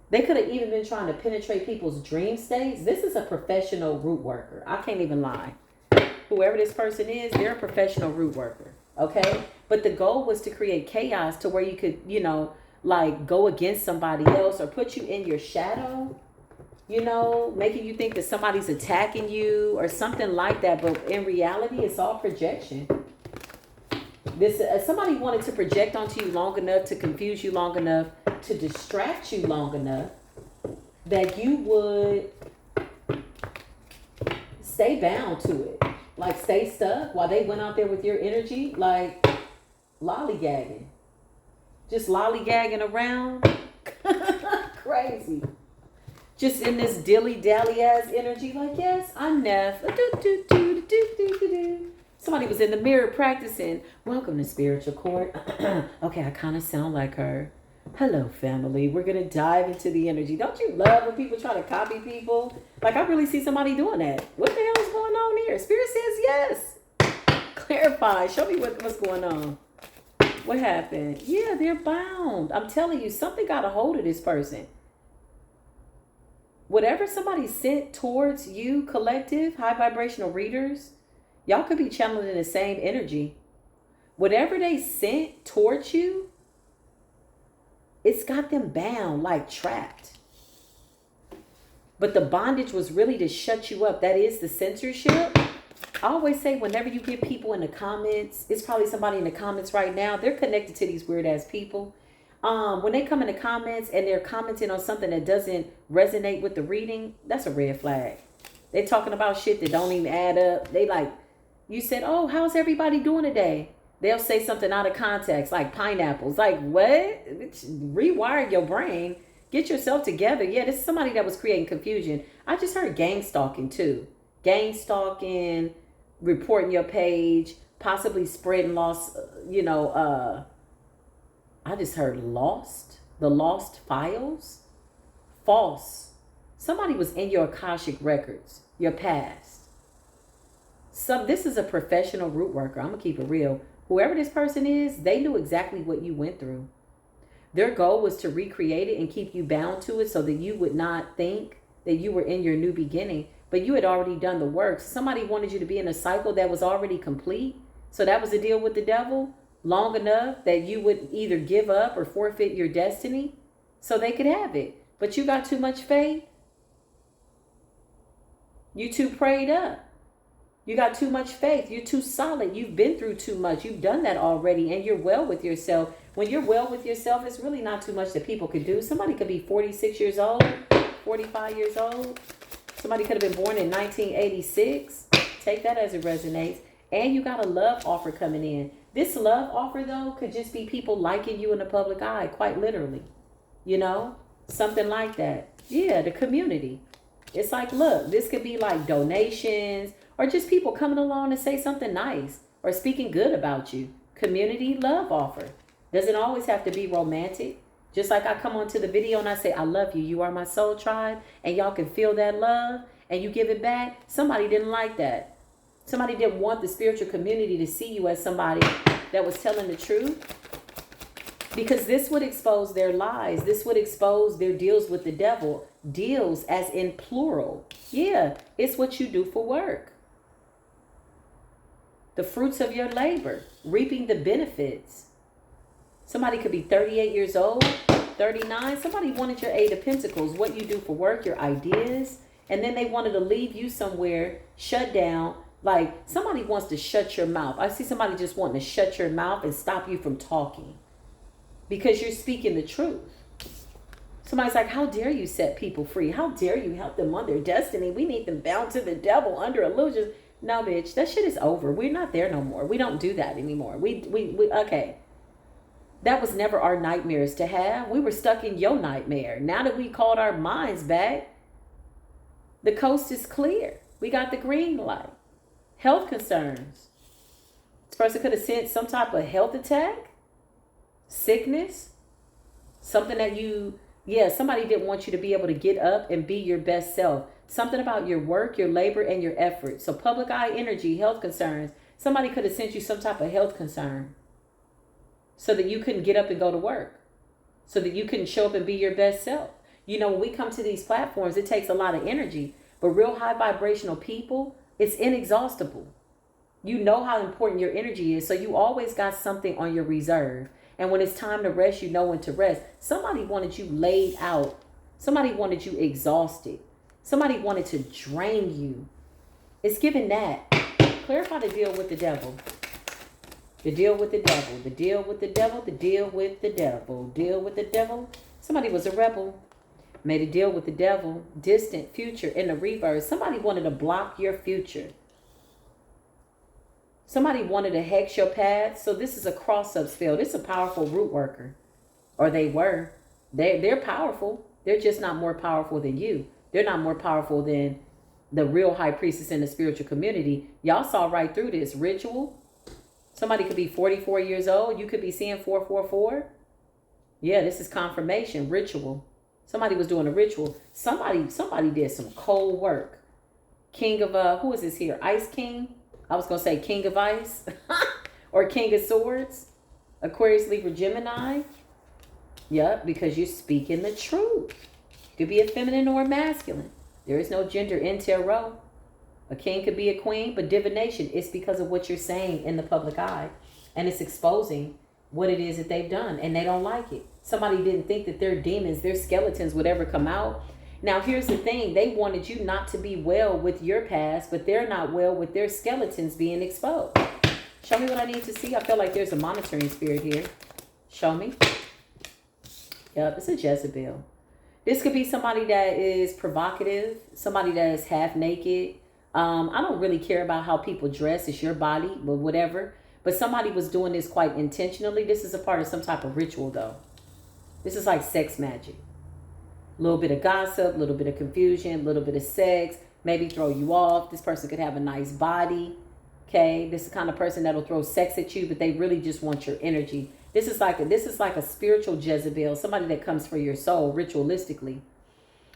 They could have even been trying to penetrate people's dream states. This is a professional root worker. I can't even lie. Whoever this person is, they're a professional root worker. Okay? But the goal was to create chaos to where you could, you know, like go against somebody else or put you in your shadow, you know, making you think that somebody's attacking you or something like that. But in reality, it's all projection. This somebody wanted to project onto you long enough, to confuse you long enough, to distract you long enough that you would stay bound to it. Like stay stuck while they went out there with your energy, like lollygagging. Just lollygagging around. Crazy. Just in this dilly-dally ass energy, like, yes, I'm Neff. Somebody was in the mirror practicing. Welcome to Spiritual Court. Okay, I kind of sound like her. Hello, family. We're going to dive into the energy. Don't you love when people try to copy people? Like, I really see somebody doing that. What the hell is going on here? Spirit says yes. Clarify. Show me what's going on. What happened? Yeah, they're bound. I'm telling you, something got a hold of this person. whatever somebody sent towards you, collective, high vibrational readers, y'all could be channeling the same energy. Whatever they sent towards you, it's got them bound, like trapped. But the bondage was really to shut you up. That is the censorship. I always say whenever you get people in the comments, it's probably somebody in the comments right now, they're connected to these weird ass people. When they come in the comments and they're commenting on something that doesn't resonate with the reading, that's a red flag. They're talking about shit that don't even add up. They like, you said, oh, how's everybody doing today? They'll say something out of context, like pineapples. Like, what? Rewire your brain. Get yourself together. Yeah, this is somebody that was creating confusion. I just heard gangstalking too. Gangstalking, reporting your page, possibly spreading lost, I just heard lost, the lost files, false. Somebody was in your Akashic records, your past. This is a professional root worker. I'm going to keep it real. Whoever this person is, they knew exactly what you went through. Their goal was to recreate it and keep you bound to it so that you would not think that you were in your new beginning, but you had already done the work. Somebody wanted you to be in a cycle that was already complete. So that was the deal with the devil long enough that you would either give up or forfeit your destiny so they could have it. But you got too much faith. You too prayed up. You got too much faith. You're too solid. You've been through too much. You've done that already and you're well with yourself. When you're well with yourself, it's really not too much that people could do. Somebody could be 46 years old, 45 years old. Somebody could have been born in 1986. Take that as it resonates. And you got a love offer coming in. This love offer, though, could just be people liking you in the public eye, quite literally. Something like that. Yeah, the community. It's like, look, this could be like donations or just people coming along and say something nice or speaking good about you. Community love offer. Doesn't always have to be romantic. Just like I come onto the video and I say, I love you. You are my soul tribe. And y'all can feel that love and you give it back. Somebody didn't like that. Somebody didn't want the spiritual community to see you as somebody that was telling the truth. Because this would expose their lies. This would expose their deals with the devil. Deals as in plural. Yeah, it's what you do for work. The fruits of your labor. Reaping the benefits. Somebody could be 38 years old, 39. Somebody wanted your 8 of Pentacles, what you do for work, your ideas. And then they wanted to leave you somewhere, shut down. Like somebody wants to shut your mouth. I see somebody just wanting to shut your mouth and stop you from talking because you're speaking the truth. Somebody's like, how dare you set people free? How dare you help them on their destiny? We need them bound to the devil under illusions. No, bitch, that shit is over. We're not there no more. We don't do that anymore. Okay. That was never our nightmares to have. We were stuck in your nightmare. Now that we called our minds back, the coast is clear. We got the green light. Health concerns. This person could have sent some type of health attack, sickness, something that somebody didn't want you to be able to get up and be your best self. Something about your work, your labor, and your effort. So public eye energy, health concerns. Somebody could have sent you some type of health concern so that you couldn't get up and go to work, so that you couldn't show up and be your best self. When we come to these platforms, it takes a lot of energy, but real high vibrational people, it's inexhaustible. You know how important your energy is, so you always got something on your reserve. And when it's time to rest, you know when to rest. Somebody wanted you laid out. Somebody wanted you exhausted. Somebody wanted to drain you. It's given that. Clarify the deal with the devil. The deal with the devil. The deal with the devil. The deal with the devil. Deal with the devil. Somebody was a rebel. Made a deal with the devil. Distant future in the reverse. Somebody wanted to block your future. Somebody wanted to hex your path. So this is a cross-up spell. This is a powerful root worker. Or they were. They're powerful. They're just not more powerful than you. They're not more powerful than the real high priestess in the spiritual community. Y'all saw right through this ritual. Somebody could be 44 years old. You could be seeing 444. Yeah, this is confirmation, ritual. Somebody was doing a ritual. Somebody did some cold work. King of, who is this here? Ice King? I was going to say King of Ice. Or King of Swords. Aquarius, Libra, Gemini. Yep, because you're speaking the truth. could be a feminine or a masculine. There is no gender in tarot. A king could be a queen, but divination is because of what you're saying in the public eye. And it's exposing what it is that they've done, and they don't like it. Somebody didn't think that their demons, their skeletons would ever come out. Now, here's the thing. They wanted you not to be well with your past, but they're not well with their skeletons being exposed. Show me what I need to see. I feel like there's a monitoring spirit here. Show me. Yep, it's a Jezebel. This could be somebody that is provocative, somebody that is half naked. I don't really care about how people dress. It's your body, but whatever. But somebody was doing this quite intentionally. This is a part of some type of ritual, though. This is like sex magic. A little bit of gossip, a little bit of confusion, a little bit of sex, maybe throw you off. This person could have a nice body. Okay, this is the kind of person that'll throw sex at you, but they really just want your energy. This is like a spiritual Jezebel, somebody that comes for your soul ritualistically.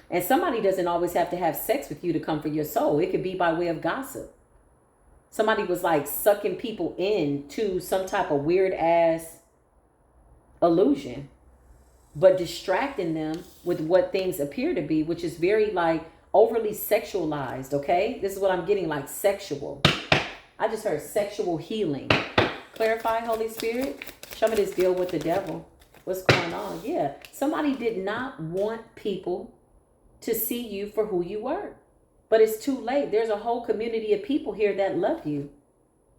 And somebody doesn't always have to have sex with you to come for your soul. It could be by way of gossip. Somebody was like sucking people into some type of weird ass illusion, but distracting them with what things appear to be, which is very like overly sexualized. Okay, this is what I'm getting, like sexual. I just heard sexual healing. Clarify, Holy Spirit. Show me this deal with the devil. What's going on? Yeah, somebody did not want people to see you for who you were. But it's too late. There's a whole community of people here that love you.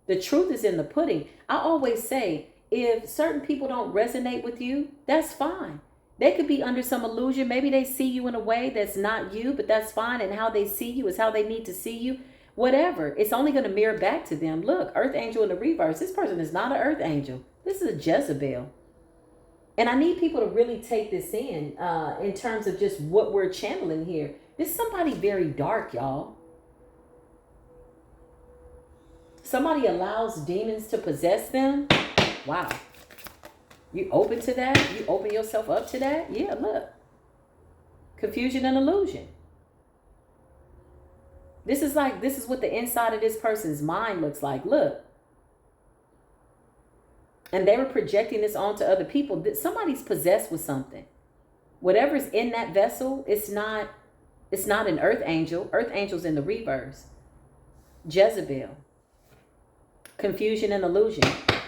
The truth is in the pudding. I always say, if certain people don't resonate with you, that's fine. They could be under some illusion. Maybe they see you in a way that's not you, but that's fine. And how they see you is how they need to see you. Whatever. It's only going to mirror back to them. Look, earth angel in the reverse. This person is not an earth angel. This is a Jezebel. And I need people to really take this in terms of just what we're channeling here. This is somebody very dark, y'all. Somebody allows demons to possess them. Wow. You open to that? You open yourself up to that? Yeah, look. Confusion and illusion. This is what the inside of this person's mind looks like. Look. And they were projecting this onto other people. Somebody's possessed with something. Whatever's in that vessel, it's not an earth angel. Earth angel's in the reverse. Jezebel. Confusion and illusion.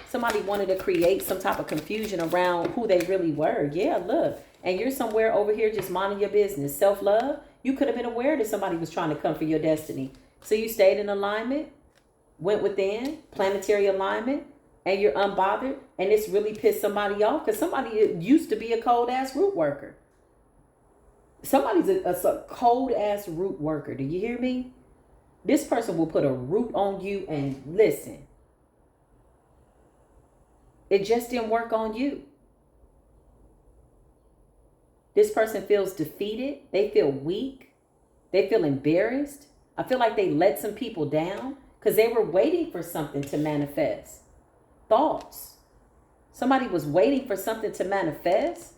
Somebody wanted to create some type of confusion around who they really were. Yeah, look. And you're somewhere over here just minding your business. Self-love. You could have been aware that somebody was trying to come for your destiny. So you stayed in alignment, went within, planetary alignment, and you're unbothered. And it's really pissed somebody off because somebody used to be a cold-ass root worker. Somebody's a cold-ass root worker. Do you hear me? This person will put a root on you and listen. It just didn't work on you. This person feels defeated. They feel weak. They feel embarrassed. I feel like they let some people down because they were waiting for something to manifest. Thoughts. Somebody was waiting for something to manifest.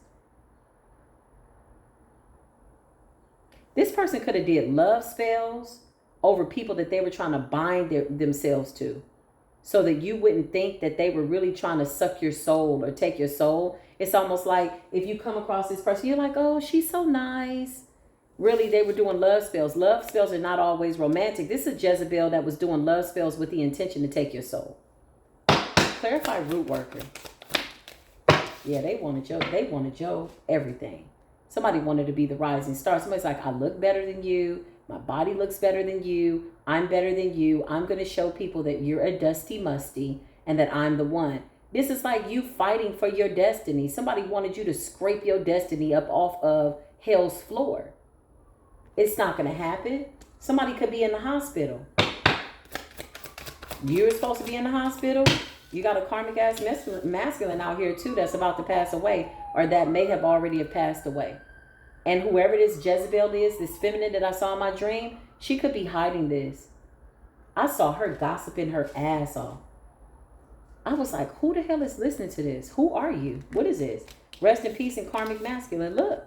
This person could have did love spells over people that they were trying to bind themselves to, so that you wouldn't think that they were really trying to suck your soul or take your soul. It's almost like if you come across this person, you're like, oh, she's so nice. Really, they were doing love spells. Love spells are not always romantic. This is Jezebel that was doing love spells with the intention to take your soul. Clarify root worker. Yeah, they wanted your everything. Somebody wanted to be the rising star. Somebody's like, I look better than you. My body looks better than you. I'm better than you. I'm going to show people that you're a dusty musty and that I'm the one. This is like you fighting for your destiny. Somebody wanted you to scrape your destiny up off of hell's floor. It's not going to happen. Somebody could be in the hospital. You're supposed to be in the hospital. You got a karmic ass masculine out here too that's about to pass away, or that may have already have passed away. And whoever this Jezebel is, this feminine that I saw in my dream, she could be hiding this. I saw her gossiping her ass off. I was like, who the hell is listening to this? Who are you? What is this? Rest in peace and karmic masculine. Look.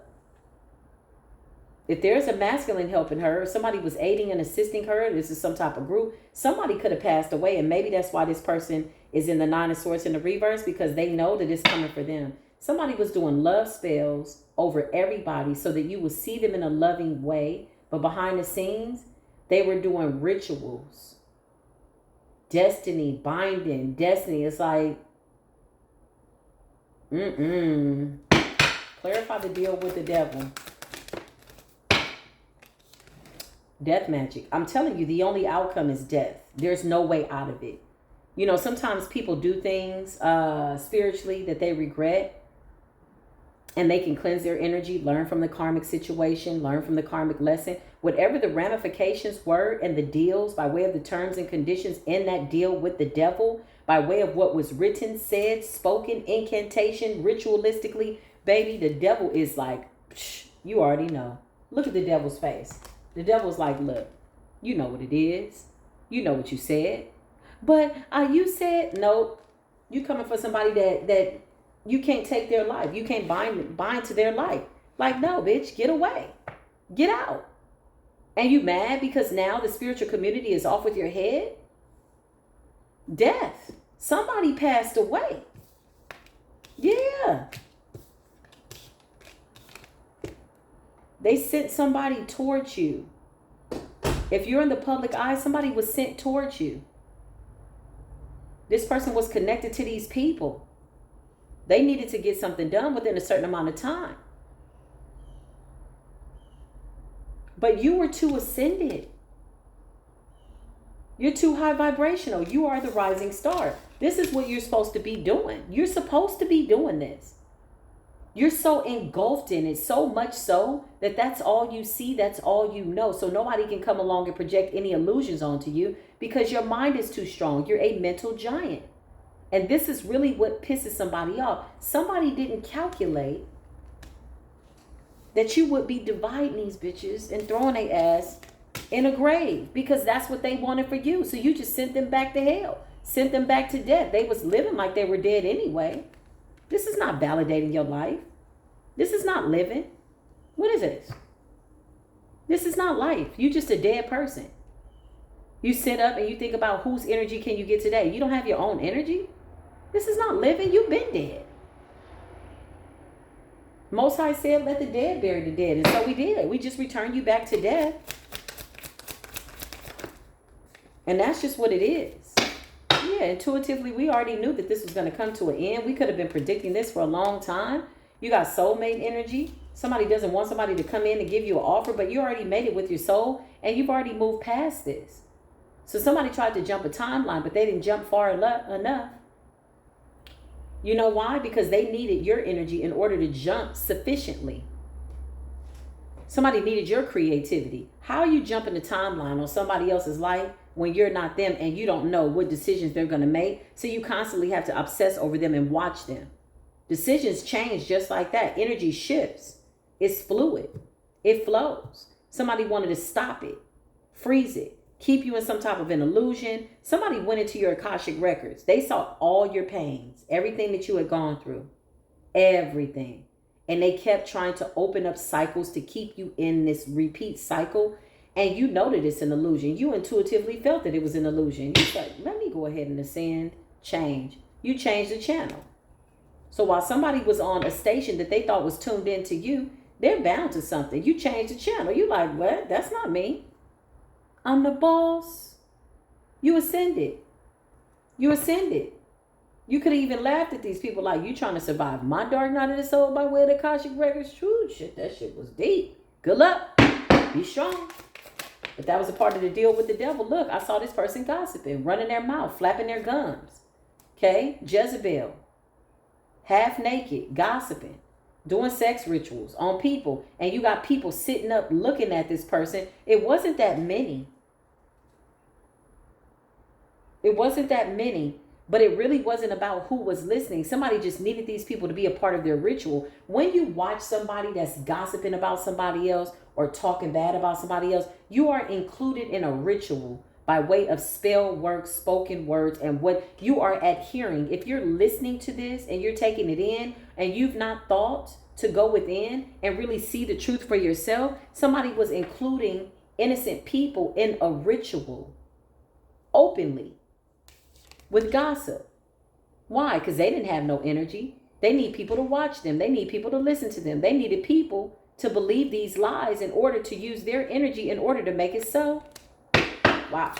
If there's a masculine helping her, or somebody was aiding and assisting her, this is some type of group, somebody could have passed away. And maybe that's why this person is in the 9 of Swords in the reverse, because they know that it's coming for them. Somebody was doing love spells over everybody so that you would see them in a loving way. But behind the scenes, they were doing rituals. Destiny, binding, destiny. It's like, clarify the deal with the devil. Death magic. I'm telling you, the only outcome is death. There's no way out of it. You know, sometimes people do things spiritually that they regret, and they can cleanse their energy, learn from the karmic situation, learn from the karmic lesson. Whatever the ramifications were and the deals by way of the terms and conditions in that deal with the devil, by way of what was written, said, spoken, incantation, ritualistically, baby, the devil is like, you already know. Look at the devil's face. The devil's like, look, you know what it is. You know what you said. But you said, nope, you coming for somebody that you can't take their life. You can't bind to their life. Like, no, bitch, get away. Get out. And you mad because now the spiritual community is off with your head? Death. Somebody passed away. Yeah. They sent somebody towards you. If you're in the public eye, somebody was sent towards you. This person was connected to these people. They needed to get something done within a certain amount of time. But you were too ascended. You're too high vibrational. You are the rising star. This is what you're supposed to be doing. You're supposed to be doing this. You're so engulfed in it, so much so that that's all you see, that's all you know. So nobody can come along and project any illusions onto you because your mind is too strong. You're a mental giant. And this is really what pisses somebody off. Somebody didn't calculate that you would be dividing these bitches and throwing their ass in a grave because that's what they wanted for you. So you just sent them back to hell, sent them back to death. They was living like they were dead anyway. This is not validating your life. This is not living. What is this? This is not life. You're just a dead person. You sit up and you think about whose energy can you get today. You don't have your own energy. This is not living. You've been dead. Most High said, let the dead bury the dead. And so we did. We just returned you back to death. And that's just what it is. Yeah, intuitively, we already knew that this was going to come to an end. We could have been predicting this for a long time. You got soulmate energy. Somebody doesn't want somebody to come in and give you an offer, but you already made it with your soul, and you've already moved past this. So somebody tried to jump a timeline, but they didn't jump far enough. You know why? Because they needed your energy in order to jump sufficiently. Somebody needed your creativity. How are you jumping the timeline on somebody else's life when you're not them and you don't know what decisions they're going to make? So you constantly have to obsess over them and watch them. Decisions change just like that. Energy shifts. It's fluid. It flows. Somebody wanted to stop it, freeze it, keep you in some type of an illusion. Somebody went into your Akashic records. They saw all your pains, everything that you had gone through, everything. And they kept trying to open up cycles to keep you in this repeat cycle. And you know that it's an illusion. You intuitively felt that it was an illusion. You said, let me go ahead and ascend, change. You changed the channel. So while somebody was on a station that they thought was tuned in to you, they're bound to something. You changed the channel. You like, what? That's not me. I'm the boss. You ascended. You ascended. You could have even laughed at these people like, you trying to survive my dark night of the soul by way of the Akashic records? True shit, that shit was deep. Good luck. Be strong. But that was a part of the deal with the devil. Look, I saw this person gossiping, running their mouth, flapping their gums. Okay? Jezebel. Half naked, gossiping, doing sex rituals on people. And you got people sitting up looking at this person. It wasn't that many. It wasn't that many. But it really wasn't about who was listening. Somebody just needed these people to be a part of their ritual. When you watch somebody that's gossiping about somebody else or talking bad about somebody else, you are included in a ritual by way of spell work, spoken words, and what you are adhering. If you're listening to this and you're taking it in and you've not thought to go within and really see the truth for yourself, somebody was including innocent people in a ritual openly with gossip. Why? Because they didn't have no energy. They need people to watch them. They need people to listen to them. They needed people to believe these lies in order to use their energy in order to make it so. Wow.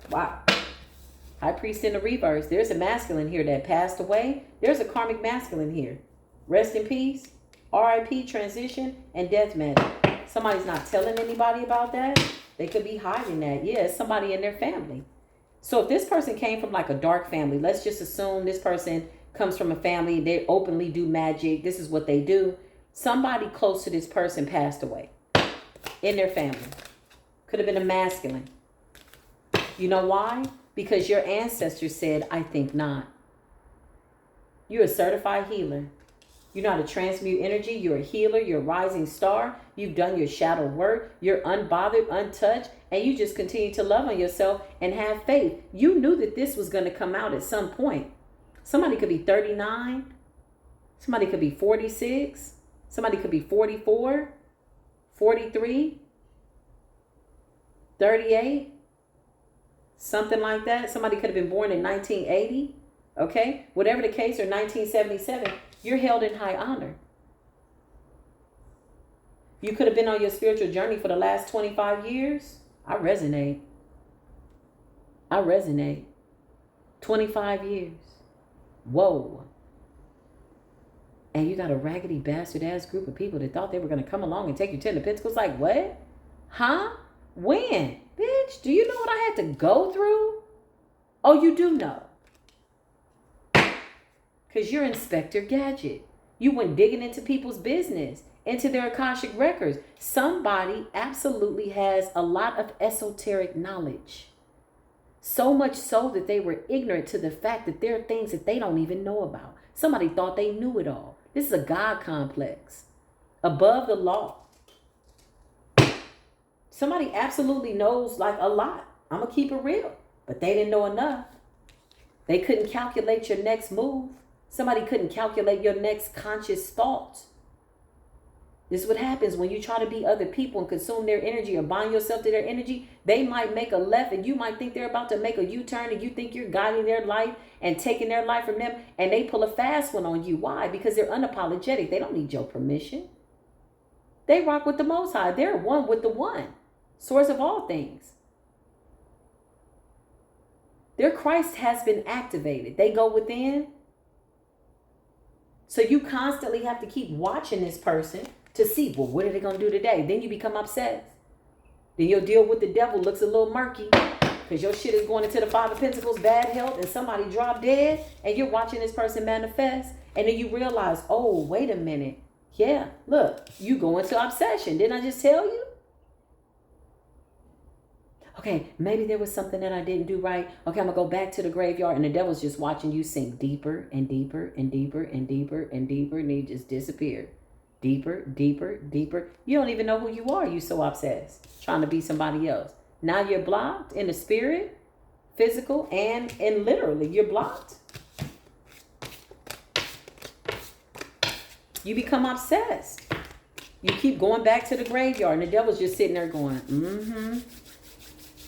Wow. High priest in the reverse. There's a masculine here that passed away. There's a karmic masculine here. Rest in peace. RIP, transition, and death magic. Somebody's not telling anybody about that. They could be hiding that. Yeah, it's somebody in their family. So if this person came from like a dark family, let's just assume this person comes from a family, they openly do magic. This is what they do. Somebody close to this person passed away in their family. Could have been a masculine. You know why? Because your ancestors said, I think not. You're a certified healer. You know how to transmute energy. You're a healer. You're a rising star. You've done your shadow work. You're unbothered, untouched. And you just continue to love on yourself and have faith. You knew that this was going to come out at some point. Somebody could be 39. Somebody could be 46. Somebody could be 44, 43, 38. Something like that. Somebody could have been born in 1980. Okay? Whatever the case, or 1977. You're held in high honor. You could have been on your spiritual journey for the last 25 years. I resonate. 25 years. Whoa. And you got a raggedy bastard ass group of people that thought they were going to come along and take you 10 of Pentacles. Like, what? Huh? When? Bitch, do you know what I had to go through? Oh, you do know. Because you're Inspector Gadget. You went digging into people's business, into their Akashic records. Somebody absolutely has a lot of esoteric knowledge. So much so that they were ignorant to the fact that there are things that they don't even know about. Somebody thought they knew it all. This is a God complex. Above the law. Somebody absolutely knows like a lot. I'm going to keep it real. But they didn't know enough. They couldn't calculate your next move. Somebody couldn't calculate your next conscious thought. This is what happens when you try to be other people and consume their energy or bind yourself to their energy. They might make a left and you might think they're about to make a U-turn and you think you're guiding their life and taking their life from them, and they pull a fast one on you. Why? Because they're unapologetic. They don't need your permission. They rock with the Most High. They're one with the One, source of all things. Their Christ has been activated. They go within. So you constantly have to keep watching this person to see, well, what are they going to do today? Then you become obsessed. Then your deal with the devil looks a little murky because your shit is going into the Five of Pentacles, bad health, and somebody dropped dead, and you're watching this person manifest, and then you realize, oh, wait a minute. Yeah, look, you go into obsession. Didn't I just tell you? Okay, maybe there was something that I didn't do right. Okay, I'm going to go back to the graveyard, and the devil's just watching you sink deeper and deeper and deeper and deeper and deeper, and you just disappear. Deeper, deeper, deeper. You don't even know who you are. You're so obsessed, trying to be somebody else. Now you're blocked in the spirit, physical, and literally. You're blocked. You become obsessed. You keep going back to the graveyard, and the devil's just sitting there going,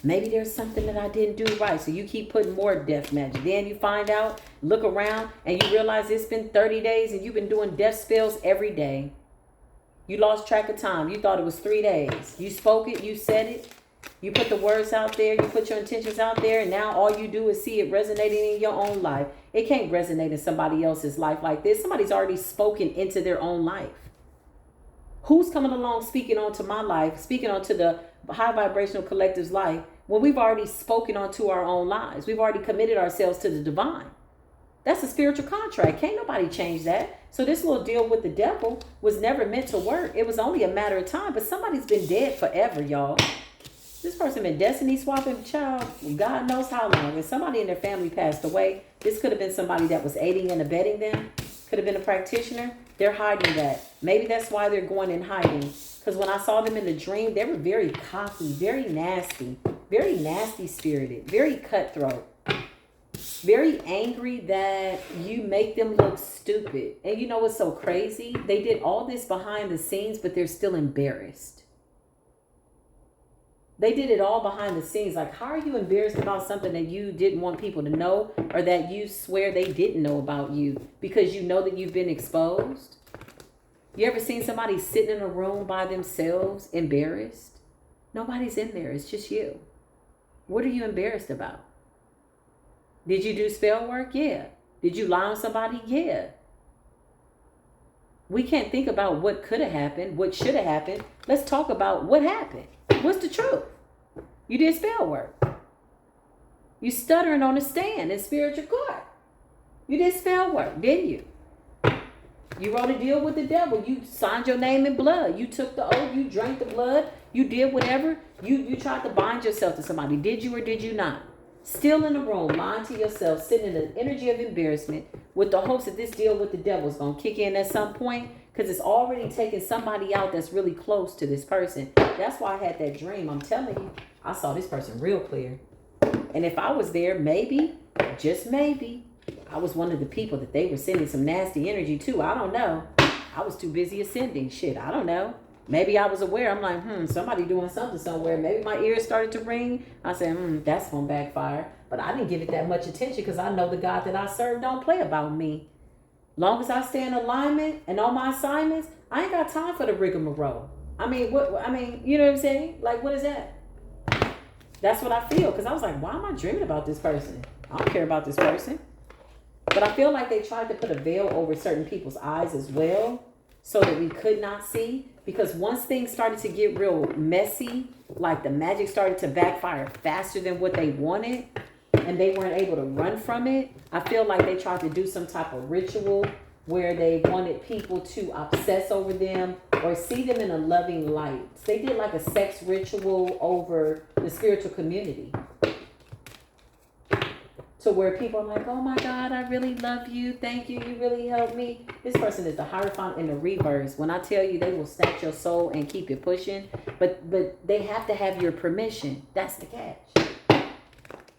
maybe there's something that I didn't do right. So you keep putting more death magic. Then you find out, look around, and you realize it's been 30 days and you've been doing death spells every day. You lost track of time. You thought it was 3 days. You spoke it. You said it. You put the words out there. You put your intentions out there. And now all you do is see it resonating in your own life. It can't resonate in somebody else's life like this. Somebody's already spoken into their own life. Who's coming along speaking onto my life, speaking onto the high vibrational collective's life, when we've already spoken onto our own lives? We've already committed ourselves to the divine. That's a spiritual contract. Can't nobody change that. So this little deal with the devil was never meant to work. It was only a matter of time. But somebody's been dead forever, y'all. This person been destiny swapping, child, God knows how long. When somebody in their family passed away, this could have been somebody that was aiding and abetting them. Could have been a practitioner. They're hiding that. Maybe that's why they're going in hiding. Because when I saw them in the dream, they were very cocky, very nasty spirited, very cutthroat. Very angry that you make them look stupid. And you know what's so crazy? They did all this behind the scenes, but they're still embarrassed. They did it all behind the scenes. Like, how are you embarrassed about something that you didn't want people to know, or that you swear they didn't know about you because you know that you've been exposed? You ever seen somebody sitting in a room by themselves, embarrassed? Nobody's in there. It's just you. What are you embarrassed about? Did you do spell work? Yeah. Did you lie on somebody? Yeah. We can't think about what could have happened, what should have happened. Let's talk about what happened. What's the truth? You did spell work. You stuttering on a stand in spiritual court. You did spell work, didn't you? You wrote a deal with the devil. You signed your name in blood. You took the oath. You drank the blood. You did whatever. You tried to bind yourself to somebody. Did you or did you not? Still in the room, lying to yourself, sitting in an energy of embarrassment with the hopes that this deal with the devil is going to kick in at some point, because it's already taken somebody out that's really close to this person. That's why I had that dream. I'm telling you, I saw this person real clear. And if I was there, maybe, just maybe, I was one of the people that they were sending some nasty energy to. I don't know. I was too busy ascending. Shit, I don't know. Maybe I was aware. I'm like, somebody doing something somewhere. Maybe my ears started to ring. I said, that's going to backfire. But I didn't give it that much attention because I know the God that I serve don't play about me. Long as I stay in alignment and on my assignments, I ain't got time for the rigmarole. I mean, you know what I'm saying? Like, what is that? That's what I feel. Because I was like, why am I dreaming about this person? I don't care about this person. But I feel like they tried to put a veil over certain people's eyes as well, so that we could not see. Because once things started to get real messy, like the magic started to backfire faster than what they wanted, and they weren't able to run from it, I feel like they tried to do some type of ritual where they wanted people to obsess over them or see them in a loving light. They did like a sex ritual over the spiritual community, to where people are like, oh my God, I really love you. Thank you. You really helped me. This person is the Hierophant in the reverse. When I tell you, they will snatch your soul and keep it pushing. But they have to have your permission. That's the catch.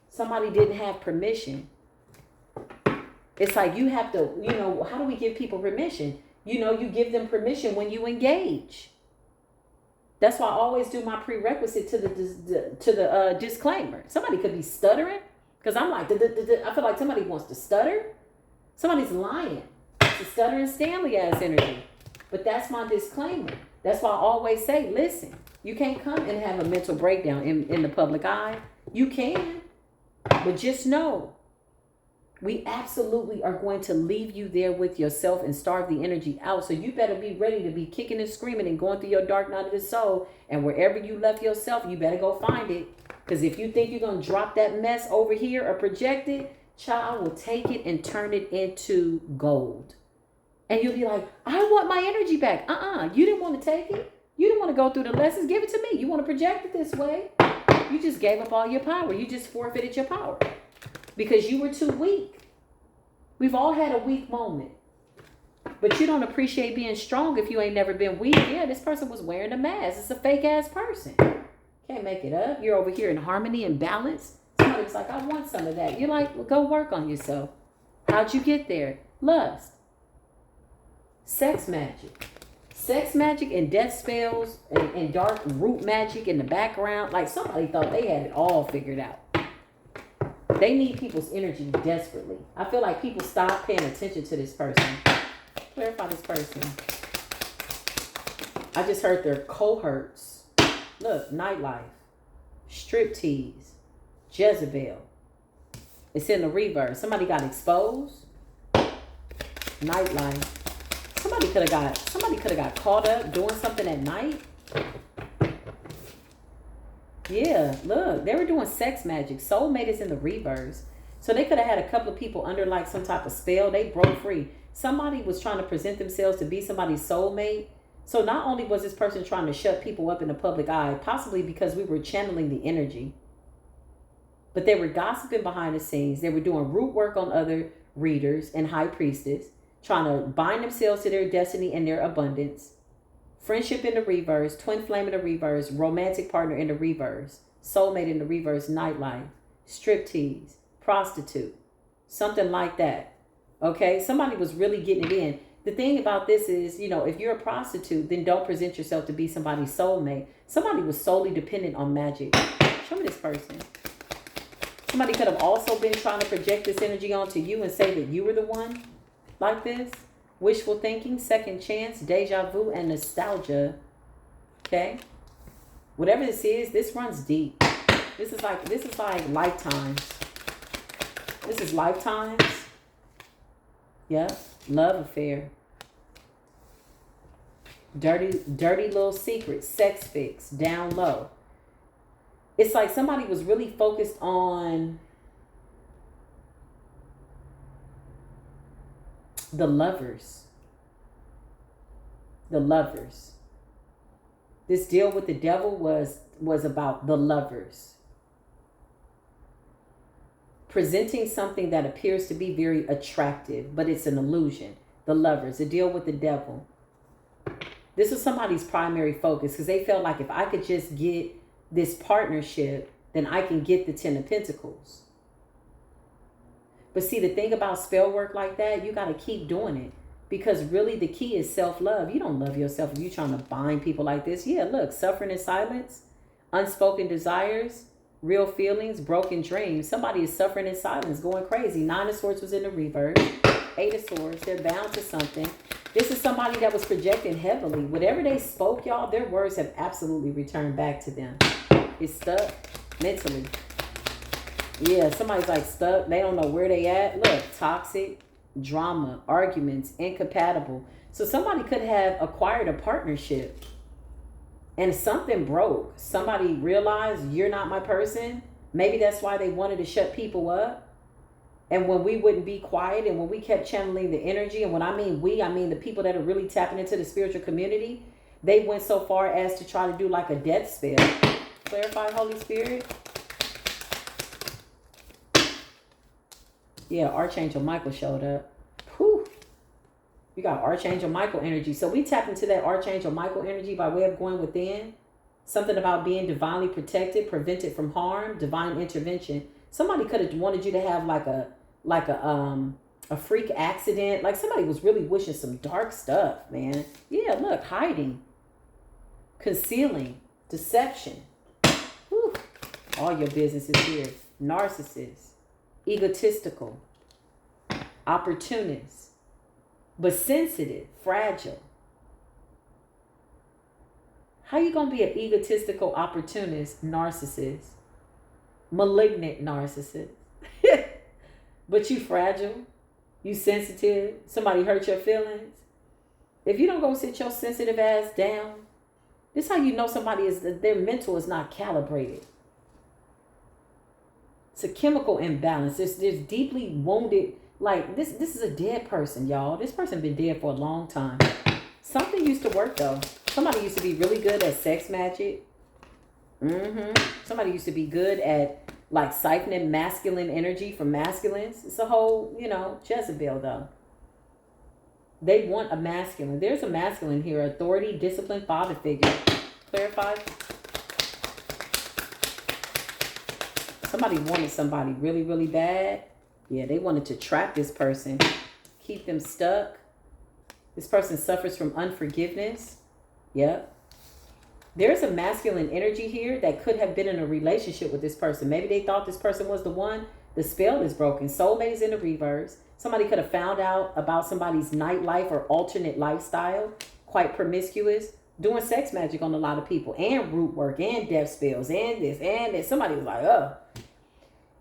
Somebody didn't have permission. It's like you have to, how do we give people permission? You give them permission when you engage. That's why I always do my prerequisite to the disclaimer. Somebody could be stuttering. Because I'm like, I feel like somebody wants to stutter. Somebody's lying. It's a stuttering Stanley ass energy. But that's my disclaimer. That's why I always say, listen, you can't come and have a mental breakdown in the public eye. You can. But just know, we absolutely are going to leave you there with yourself and starve the energy out. So you better be ready to be kicking and screaming and going through your dark night of the soul. And wherever you left yourself, you better go find it. Because if you think you're going to drop that mess over here or project it, child will take it and turn it into gold. And you'll be like, I want my energy back. You didn't want to take it. You didn't want to go through the lessons. Give it to me. You want to project it this way. You just gave up all your power. You just forfeited your power because you were too weak. We've all had a weak moment. But you don't appreciate being strong if you ain't never been weak. Yeah, this person was wearing a mask. It's a fake ass person. Can't make it up. You're over here in harmony and balance. Somebody was like, I want some of that. You're like, well, go work on yourself. How'd you get there? Lust. Sex magic. Sex magic and death spells and dark root magic in the background. Like somebody thought they had it all figured out. They need people's energy desperately. I feel like people stop paying attention to this person. Clarify this person. I just heard their cohorts. Look, nightlife, striptease, Jezebel. It's in the reverse. Somebody got exposed. Nightlife. Somebody could have got caught up doing something at night. Yeah, look, they were doing sex magic. Soulmate is in the reverse. So they could have had a couple of people under like some type of spell. They broke free. Somebody was trying to present themselves to be somebody's soulmate. So not only was this person trying to shut people up in the public eye, possibly because we were channeling the energy, but they were gossiping behind the scenes. They were doing root work on other readers and high priestess, trying to bind themselves to their destiny and their abundance. Friendship in the reverse, twin flame in the reverse, romantic partner in the reverse, soulmate in the reverse, nightlife, striptease, prostitute, something like that. Okay, somebody was really getting it in. The thing about this is, if you're a prostitute, then don't present yourself to be somebody's soulmate. Somebody was solely dependent on magic. Show me this person. Somebody could have also been trying to project this energy onto you and say that you were the one like this. Wishful thinking, second chance, deja vu, and nostalgia. Okay? Whatever this runs deep. This is like lifetimes. This is lifetimes. Yeah. Love affair. Dirty little secret. Sex fix. Down low. It's like somebody was really focused on the lovers. The lovers. This deal with the devil was about the lovers. Presenting something that appears to be very attractive, but it's an illusion. The lovers. The deal with the devil. This was somebody's primary focus because they felt like if I could just get this partnership, then I can get the 10 of Pentacles. But see, the thing about spell work like that, you got to keep doing it. Because really the key is self-love. You don't love yourself if you're trying to bind people like this. Yeah, look, suffering in silence, unspoken desires, real feelings, broken dreams. Somebody is suffering in silence, going crazy. 9 of Swords was in the reverse. 8 of Swords, they're bound to something. This is somebody that was projecting heavily. Whatever they spoke, y'all, their words have absolutely returned back to them. It's stuck mentally. Yeah, somebody's like stuck. They don't know where they at. Look, toxic, drama, arguments, incompatible. So somebody could have acquired a partnership and something broke. Somebody realized you're not my person. Maybe that's why they wanted to shut people up. And when we wouldn't be quiet and when we kept channeling the energy, and when I mean we, I mean the people that are really tapping into the spiritual community, they went so far as to try to do like a death spell. Clarify, Holy Spirit. Yeah, Archangel Michael showed up. Whew. You got Archangel Michael energy. So we tap into that Archangel Michael energy by way of going within. Something about being divinely protected, prevented from harm, divine intervention. Somebody could have wanted you to have like a freak accident. Like somebody was really wishing some dark stuff, man. Yeah, look, hiding, concealing, deception. Whew. All your business is here. Narcissist, egotistical, opportunist, but sensitive, fragile. How you gonna be an egotistical, opportunist, narcissist, malignant narcissist, but you fragile, you sensitive, somebody hurt your feelings? If you don't go sit your sensitive ass down, this is how you know somebody is, their mental is not calibrated. It's a chemical imbalance. There's deeply wounded, like this is a dead person, y'all. This person been dead for a long time. Something used to work though. Somebody used to be really good at sex magic. Somebody used to be good at like siphoning masculine energy from masculines. It's a whole, Jezebel though. They want a masculine. There's a masculine here. Authority, discipline, father figure. Clarify. Somebody wanted somebody really, really bad. Yeah, they wanted to trap this person. Keep them stuck. This person suffers from unforgiveness. Yep. There's a masculine energy here that could have been in a relationship with this person. Maybe they thought this person was the one. The spell is broken. Soulmate is in the reverse. Somebody could have found out about somebody's nightlife or alternate lifestyle. Quite promiscuous. Doing sex magic on a lot of people. And root work. And death spells. And this. And that. Somebody was like, oh.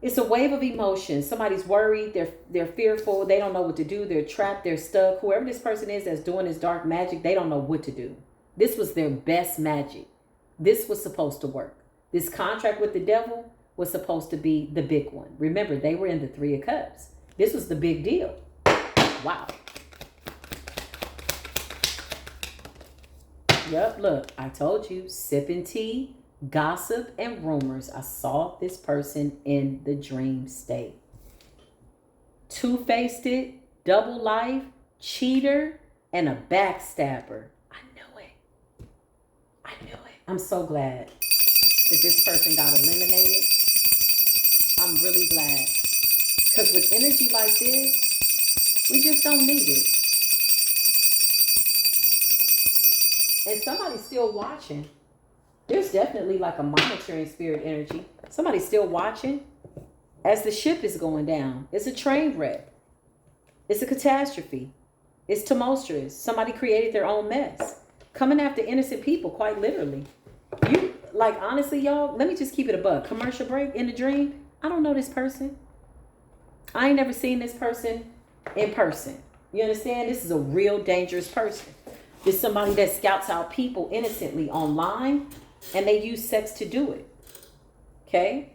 It's a wave of emotions. Somebody's worried. They're fearful. They don't know what to do. They're trapped. They're stuck. Whoever this person is that's doing this dark magic, they don't know what to do. This was their best magic. This was supposed to work. This contract with the devil was supposed to be the big one. Remember, they were in the 3 of Cups. This was the big deal. Wow. Yep, look, I told you, sipping tea, gossip, and rumors. I saw this person in the dream state. Two-faced it, double life, cheater, and a backstabber. I knew it. I'm so glad that this person got eliminated. I'm really glad. Because with energy like this, we just don't need it. And somebody's still watching. There's definitely like a monitoring spirit energy. Somebody's still watching as the ship is going down. It's a train wreck. It's a catastrophe. It's tumultuous. Somebody created their own mess. Coming after innocent people, quite literally. You, like, honestly, y'all, let me just keep it a buck. Commercial break in the dream. I don't know this person. I ain't never seen this person in person. You understand? This is a real dangerous person. This is somebody that scouts out people innocently online, and they use sex to do it. Okay?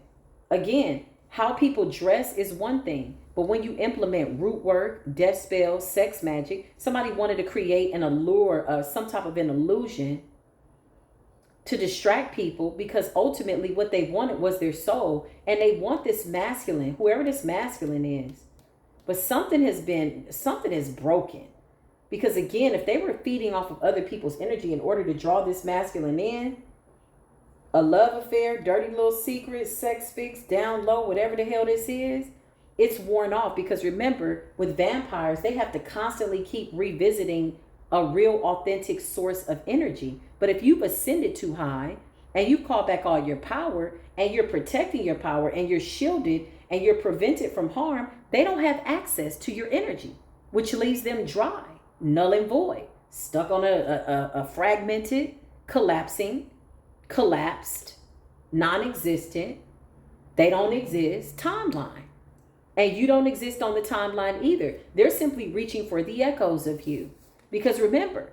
Again, how people dress is one thing, but when you implement root work, death spells, sex magic, somebody wanted to create an allure, some type of an illusion to distract people, because ultimately what they wanted was their soul, and they want this masculine, whoever this masculine is. But something is broken. Because again, if they were feeding off of other people's energy in order to draw this masculine in, a love affair, dirty little secret, sex fix, down low, whatever the hell this is, it's worn off. Because remember, with vampires, they have to constantly keep revisiting a real authentic source of energy. But if you've ascended too high and you've called back all your power and you're protecting your power and you're shielded and you're prevented from harm, they don't have access to your energy, which leaves them dry, null and void, stuck on a fragmented, collapsed, non-existent, they don't exist timeline. And you don't exist on the timeline either. They're simply reaching for the echoes of you. Because remember,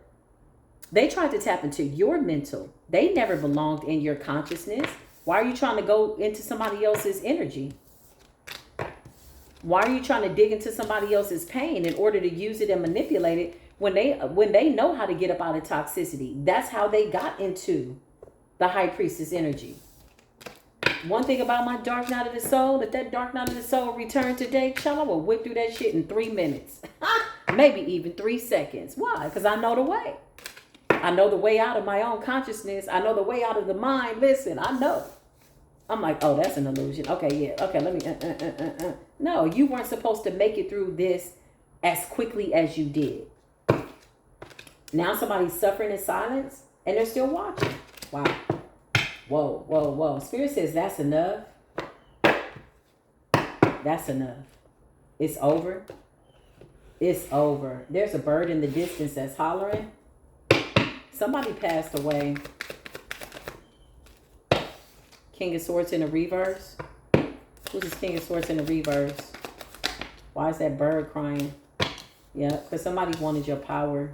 they tried to tap into your mental. They never belonged in your consciousness. Why are you trying to go into somebody else's energy? Why are you trying to dig into somebody else's pain in order to use it and manipulate it when they know how to get up out of toxicity? That's how they got into the high priestess energy. One thing about my dark night of the soul, if that dark night of the soul returned today, child, I will whip through that shit in 3 minutes. Maybe even 3 seconds. Why? Because I know the way. I know the way out of my own consciousness. I know the way out of the mind. Listen, I know. I'm like, oh, that's an illusion. Okay, yeah. Okay, let me. No, you weren't supposed to make it through this as quickly as you did. Now somebody's suffering in silence and they're still watching. Wow. Whoa, whoa, whoa. Spirit says that's enough. That's enough. It's over. It's over. There's a bird in the distance that's hollering. Somebody passed away. King of Swords in the reverse. Who's this King of Swords in the reverse? Why is that bird crying? Yeah, because somebody wanted your power.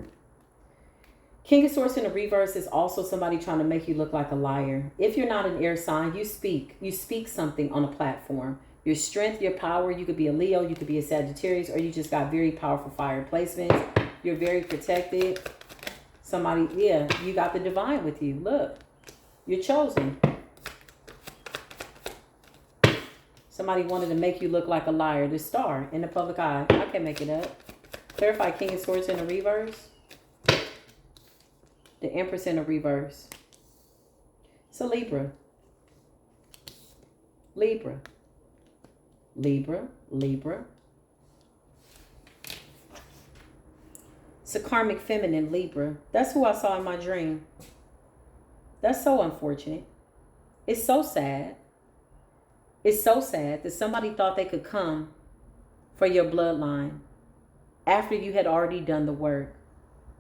King of Swords in the reverse is also somebody trying to make you look like a liar. If you're not an air sign, you speak something on a platform. Your strength, your power, you could be a Leo, you could be a Sagittarius, or you just got very powerful fire placements. You're very protected. Somebody, yeah, you got the divine with you. Look, you're chosen. Somebody wanted to make you look like a liar. The star in the public eye. I can't make it up. Clarify King of Swords in the reverse. The Empress in the reverse. It's a Libra. Libra. Libra. Libra. It's a karmic feminine Libra. That's who I saw in my dream. That's so unfortunate. It's so sad. It's so sad that somebody thought they could come for your bloodline after you had already done the work.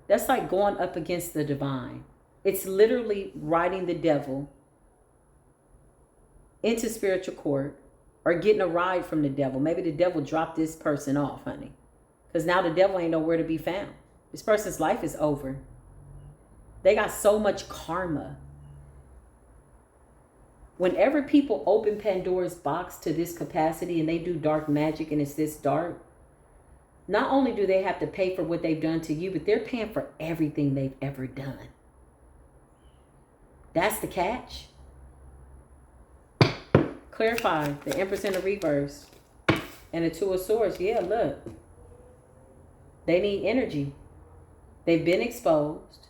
That's like going up against the divine. It's literally riding the devil into spiritual court or getting a ride from the devil. Maybe the devil dropped this person off, honey. Because now the devil ain't nowhere to be found. This person's life is over. They got so much karma. Whenever people open Pandora's box to this capacity and they do dark magic and it's this dark, not only do they have to pay for what they've done to you, but they're paying for everything they've ever done. That's the catch. Clarify the Empress in the reverse and the Two of Swords. Yeah, look. They need energy. They've been exposed.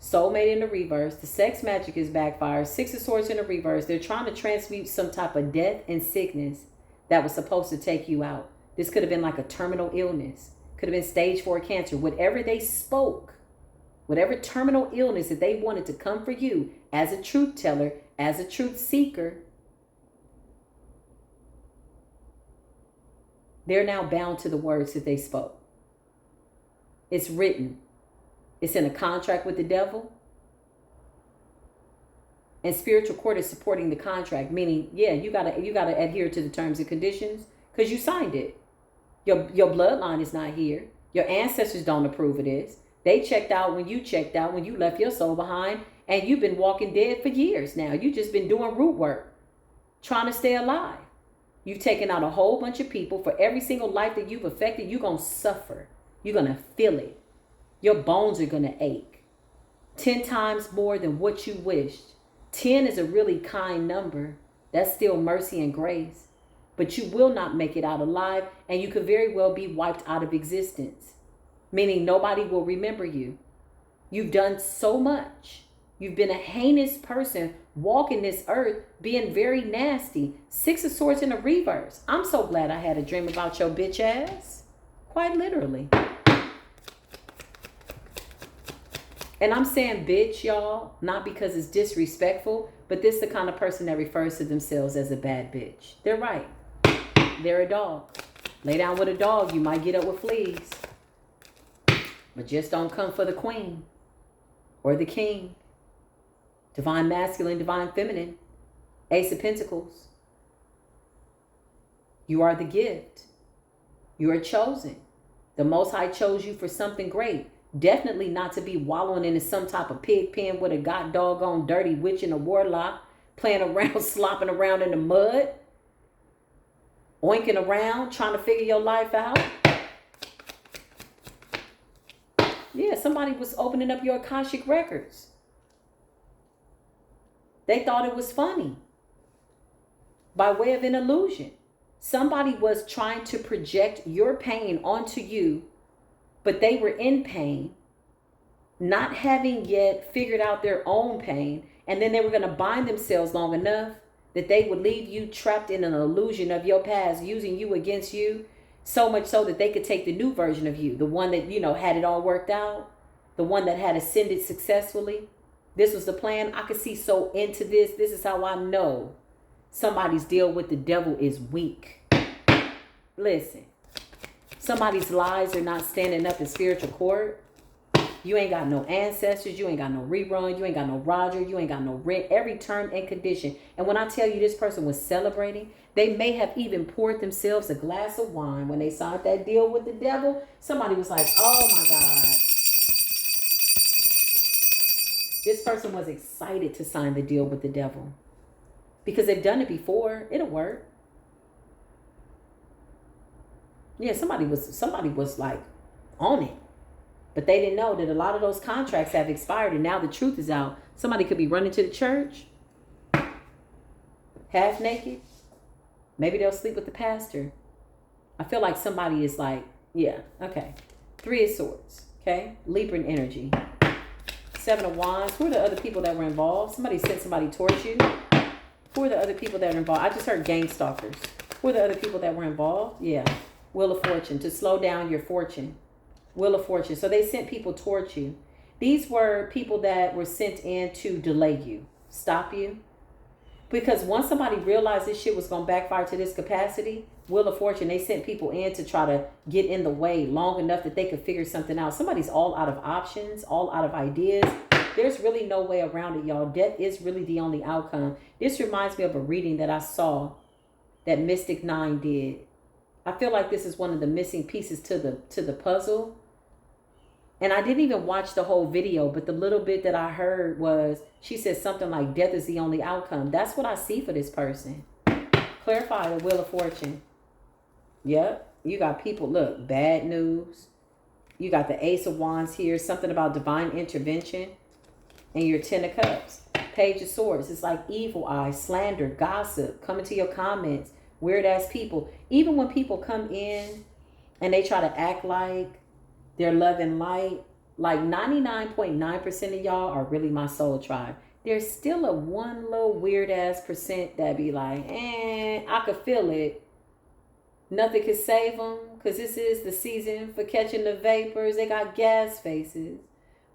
Soulmate in the reverse. The sex magic is backfires. Six of Swords in the reverse. They're trying to transmute some type of death and sickness that was supposed to take you out. This could have been like a terminal illness. Could have been stage 4 cancer. Whatever they spoke whatever terminal illness that they wanted to come for you as a truth teller, as a truth seeker, they're now bound to the words that they spoke. It's written. It's in a contract with the devil. And spiritual court is supporting the contract, meaning, yeah, you gotta adhere to the terms and conditions because you signed it. Your bloodline is not here. Your ancestors don't approve of this. They checked out when you checked out, when you left your soul behind, and you've been walking dead for years now. You've just been doing root work, trying to stay alive. You've taken out a whole bunch of people. For every single life that you've affected, you're going to suffer. You're going to feel it. Your bones are going to ache 10 times more than what you wished. 10 is a really kind number. That's still mercy and grace. But you will not make it out alive, and you could very well be wiped out of existence, meaning nobody will remember you. You've done so much. You've been a heinous person walking this earth, being very nasty. 6 of Swords in a reverse. I'm so glad I had a dream about your bitch ass. Quite literally. And I'm saying bitch, y'all, not because it's disrespectful, but this is the kind of person that refers to themselves as a bad bitch. They're right. They're a dog. Lay down with a dog, you might get up with fleas. But just don't come for the queen or the king. Divine masculine, divine feminine. Ace of Pentacles. You are the gift. You are chosen. The Most High chose you for something great. Definitely not to be wallowing in some type of pig pen with a god doggone dirty witch and a warlock, playing around, slopping around in the mud, oinking around, trying to figure your life out. Yeah, somebody was opening up your Akashic records. They thought it was funny by way of an illusion. Somebody was trying to project your pain onto you, but they were in pain, not having yet figured out their own pain. And then they were going to bind themselves long enough that they would leave you trapped in an illusion of your past, using you against you, so much so that they could take the new version of you, the one that, had it all worked out, the one that had ascended successfully. This was the plan. I could see so into this. This is how I know somebody's deal with the devil is weak. Listen, somebody's lies are not standing up in spiritual court. You ain't got no ancestors. You ain't got no rerun. You ain't got no Roger. You ain't got no rent. Every term and condition. And when I tell you this person was celebrating, they may have even poured themselves a glass of wine when they signed that deal with the devil. Somebody was like, oh my God. This person was excited to sign the deal with the devil because they've done it before. It'll work. Yeah, somebody was like on it. But they didn't know that a lot of those contracts have expired and now the truth is out. Somebody could be running to the church half naked. Maybe they'll sleep with the pastor. I feel like somebody is like, yeah, okay. 3 of Swords, okay? Libran energy. 7 of Wands. Who are the other people that were involved? Somebody sent somebody towards you. Who are the other people that are involved? I just heard gangstalkers. Who are the other people that were involved? Yeah. Wheel of Fortune. To slow down your fortune. Wheel of Fortune. So they sent people towards you. These were people that were sent in to delay you. Stop you. Because once somebody realized this shit was going to backfire to this capacity, Wheel of Fortune, they sent people in to try to get in the way long enough that they could figure something out. Somebody's all out of options, all out of ideas. There's really no way around it, y'all. Death is really the only outcome. This reminds me of a reading that I saw that Mystic 9 did. I feel like this is one of the missing pieces to the puzzle. And I didn't even watch the whole video, but the little bit that I heard was, she said something like, death is the only outcome. That's what I see for this person. Clarify the Wheel of Fortune. Yep. You got people, look, bad news. You got the Ace of Wands here. Something about divine intervention. And your 10 of Cups. Page of Swords. It's like evil eye, slander, gossip, coming to your comments. Weird ass people. Even when people come in and they try to act like they're love and light, like 99.9% of y'all are really my soul tribe. There's still a one little weird ass percent that be like, I could feel it. Nothing could save them because this is the season for catching the vapors. They got gas faces.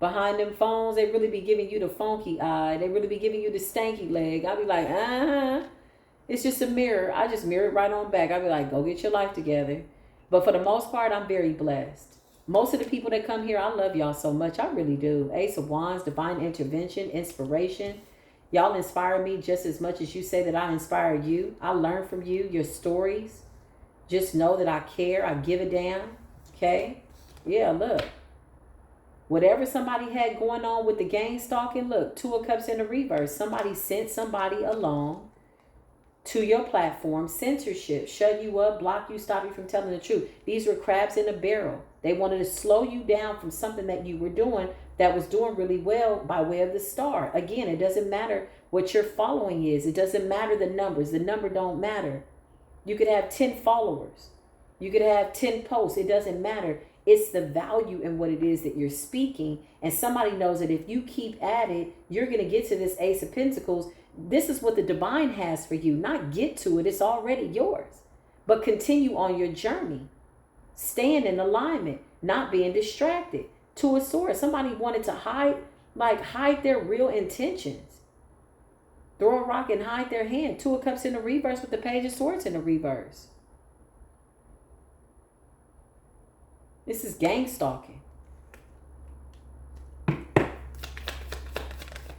Behind them phones, they really be giving you the funky eye. They really be giving you the stanky leg. I'll be like, it's just a mirror. I just mirror it right on back. I'll be like, go get your life together. But for the most part, I'm very blessed. Most of the people that come here, I love y'all so much. I really do. Ace of Wands, divine intervention, inspiration. Y'all inspire me just as much as you say that I inspire you. I learn from you, your stories. Just know that I care. I give a damn. Okay? Yeah, look. Whatever somebody had going on with the Gangstalking, look, 2 of Cups in the reverse. Somebody sent somebody along to your platform. Censorship, shut you up, block you, stop you from telling the truth. These were crabs in a barrel. They wanted to slow you down from something that you were doing that was doing really well by way of the star. Again, it doesn't matter what your following is. It doesn't matter the numbers. The number don't matter. You could have 10 followers. You could have 10 posts. It doesn't matter. It's the value in what it is that you're speaking. And somebody knows that if you keep at it, you're going to get to this Ace of Pentacles. This is what the divine has for you. Not get to it. It's already yours. But continue on your journey. Stand in alignment. Not being distracted. 2 of Swords. Somebody wanted to hide their real intentions. Throw a rock and hide their hand. 2 of Cups in the reverse with the Page of Swords in the reverse. This is Gangstalking.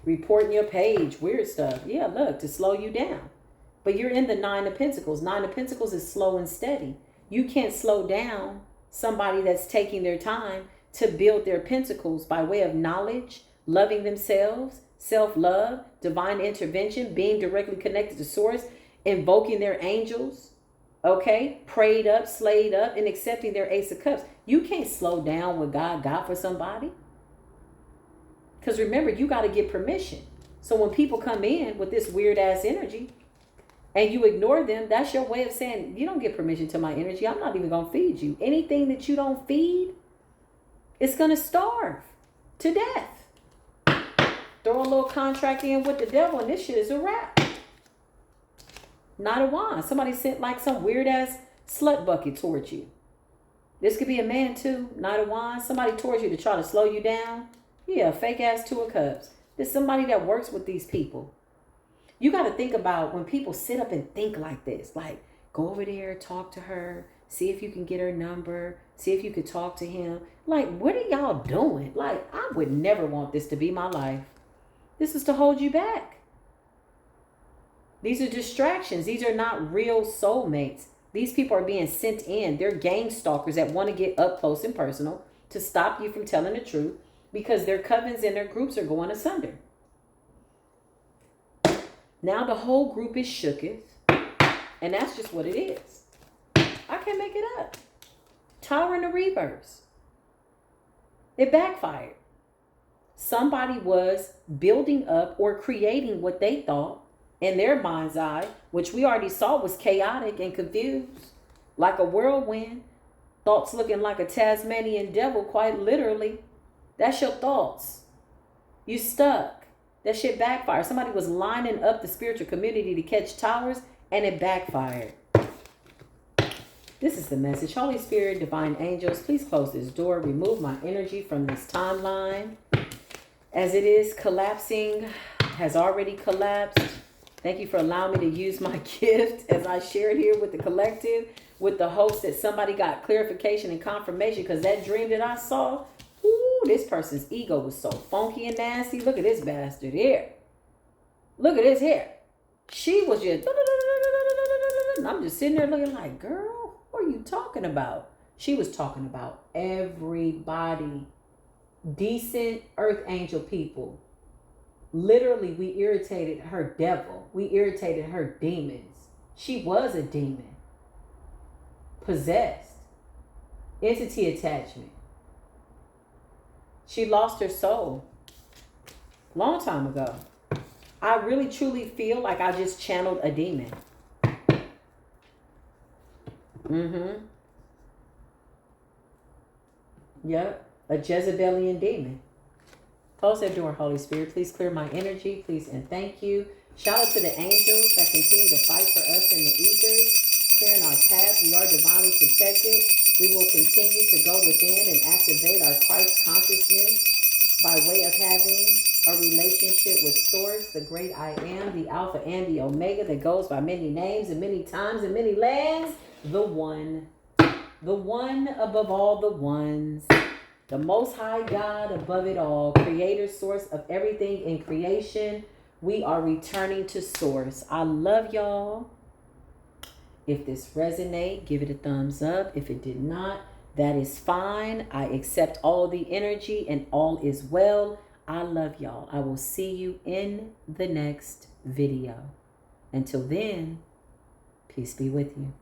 Reporting your page. Weird stuff. Yeah, look, to slow you down. But you're in the 9 of Pentacles. 9 of Pentacles is slow and steady. You can't slow down somebody that's taking their time to build their pentacles by way of knowledge, loving themselves, self-love, divine intervention, being directly connected to source, invoking their angels, okay, prayed up, slayed up, and accepting their Ace of Cups. You can't slow down what God got for somebody. Because remember, you got to get permission. So when people come in with this weird ass energy and you ignore them, that's your way of saying, you don't get permission to my energy. I'm not even going to feed you. Anything that you don't feed, it's going to starve to death. Throw a little contract in with the devil and this shit is a wrap. Knight of Wands. Somebody sent like some weird ass slut bucket towards you. This could be a man too. Knight of Wands. Somebody towards you to try to slow you down. Yeah, fake ass 2 of Cups. There's somebody that works with these people. You got to think about when people sit up and think like this. Like, go over there, talk to her. See if you can get her number. See if you could talk to him. Like, what are y'all doing? Like, I would never want this to be my life. This is to hold you back. These are distractions. These are not real soulmates. These people are being sent in. They're gang stalkers that want to get up close and personal to stop you from telling the truth because their covens and their groups are going asunder. Now the whole group is shooketh. And that's just what it is. I can't make it up. Tower in the reverse. It backfired. Somebody was building up or creating what they thought in their mind's eye, which we already saw was chaotic and confused, like a whirlwind. Thoughts looking like a Tasmanian devil, quite literally. That's your thoughts. You stuck. That shit backfired. Somebody was lining up the spiritual community to catch towers, and it backfired. This is the message. Holy Spirit, divine angels, please close this door. Remove my energy from this timeline. As it is collapsing, has already collapsed. Thank you for allowing me to use my gift as I share it here with the collective, with the hopes that somebody got clarification and confirmation, because that dream that I saw, ooh, this person's ego was so funky and nasty. Look at this bastard here. Look at this here. She was just, and I'm just sitting there looking like, girl, what are you talking about? She was talking about everybody. Decent earth angel people. Literally, we irritated her devil. We irritated her demons. She was a demon. Possessed. Entity attachment. She lost her soul. Long time ago. I really truly feel like I just channeled a demon. Yep. A Jezebelian demon. Close that door, Holy Spirit. Please clear my energy. Please and thank you. Shout out to the angels that continue to fight for us in the ethers, clearing our path. We are divinely protected. We will continue to go within and activate our Christ consciousness by way of having a relationship with Source, the great I am, the Alpha and the Omega that goes by many names and many times and many lands, the one above all the ones, the Most High God above it all, creator, source of everything in creation. We are returning to Source. I love y'all. If this resonate, give it a thumbs up. If it did not, that is fine. I accept all the energy and all is well. I love y'all. I will see you in the next video. Until then, peace be with you.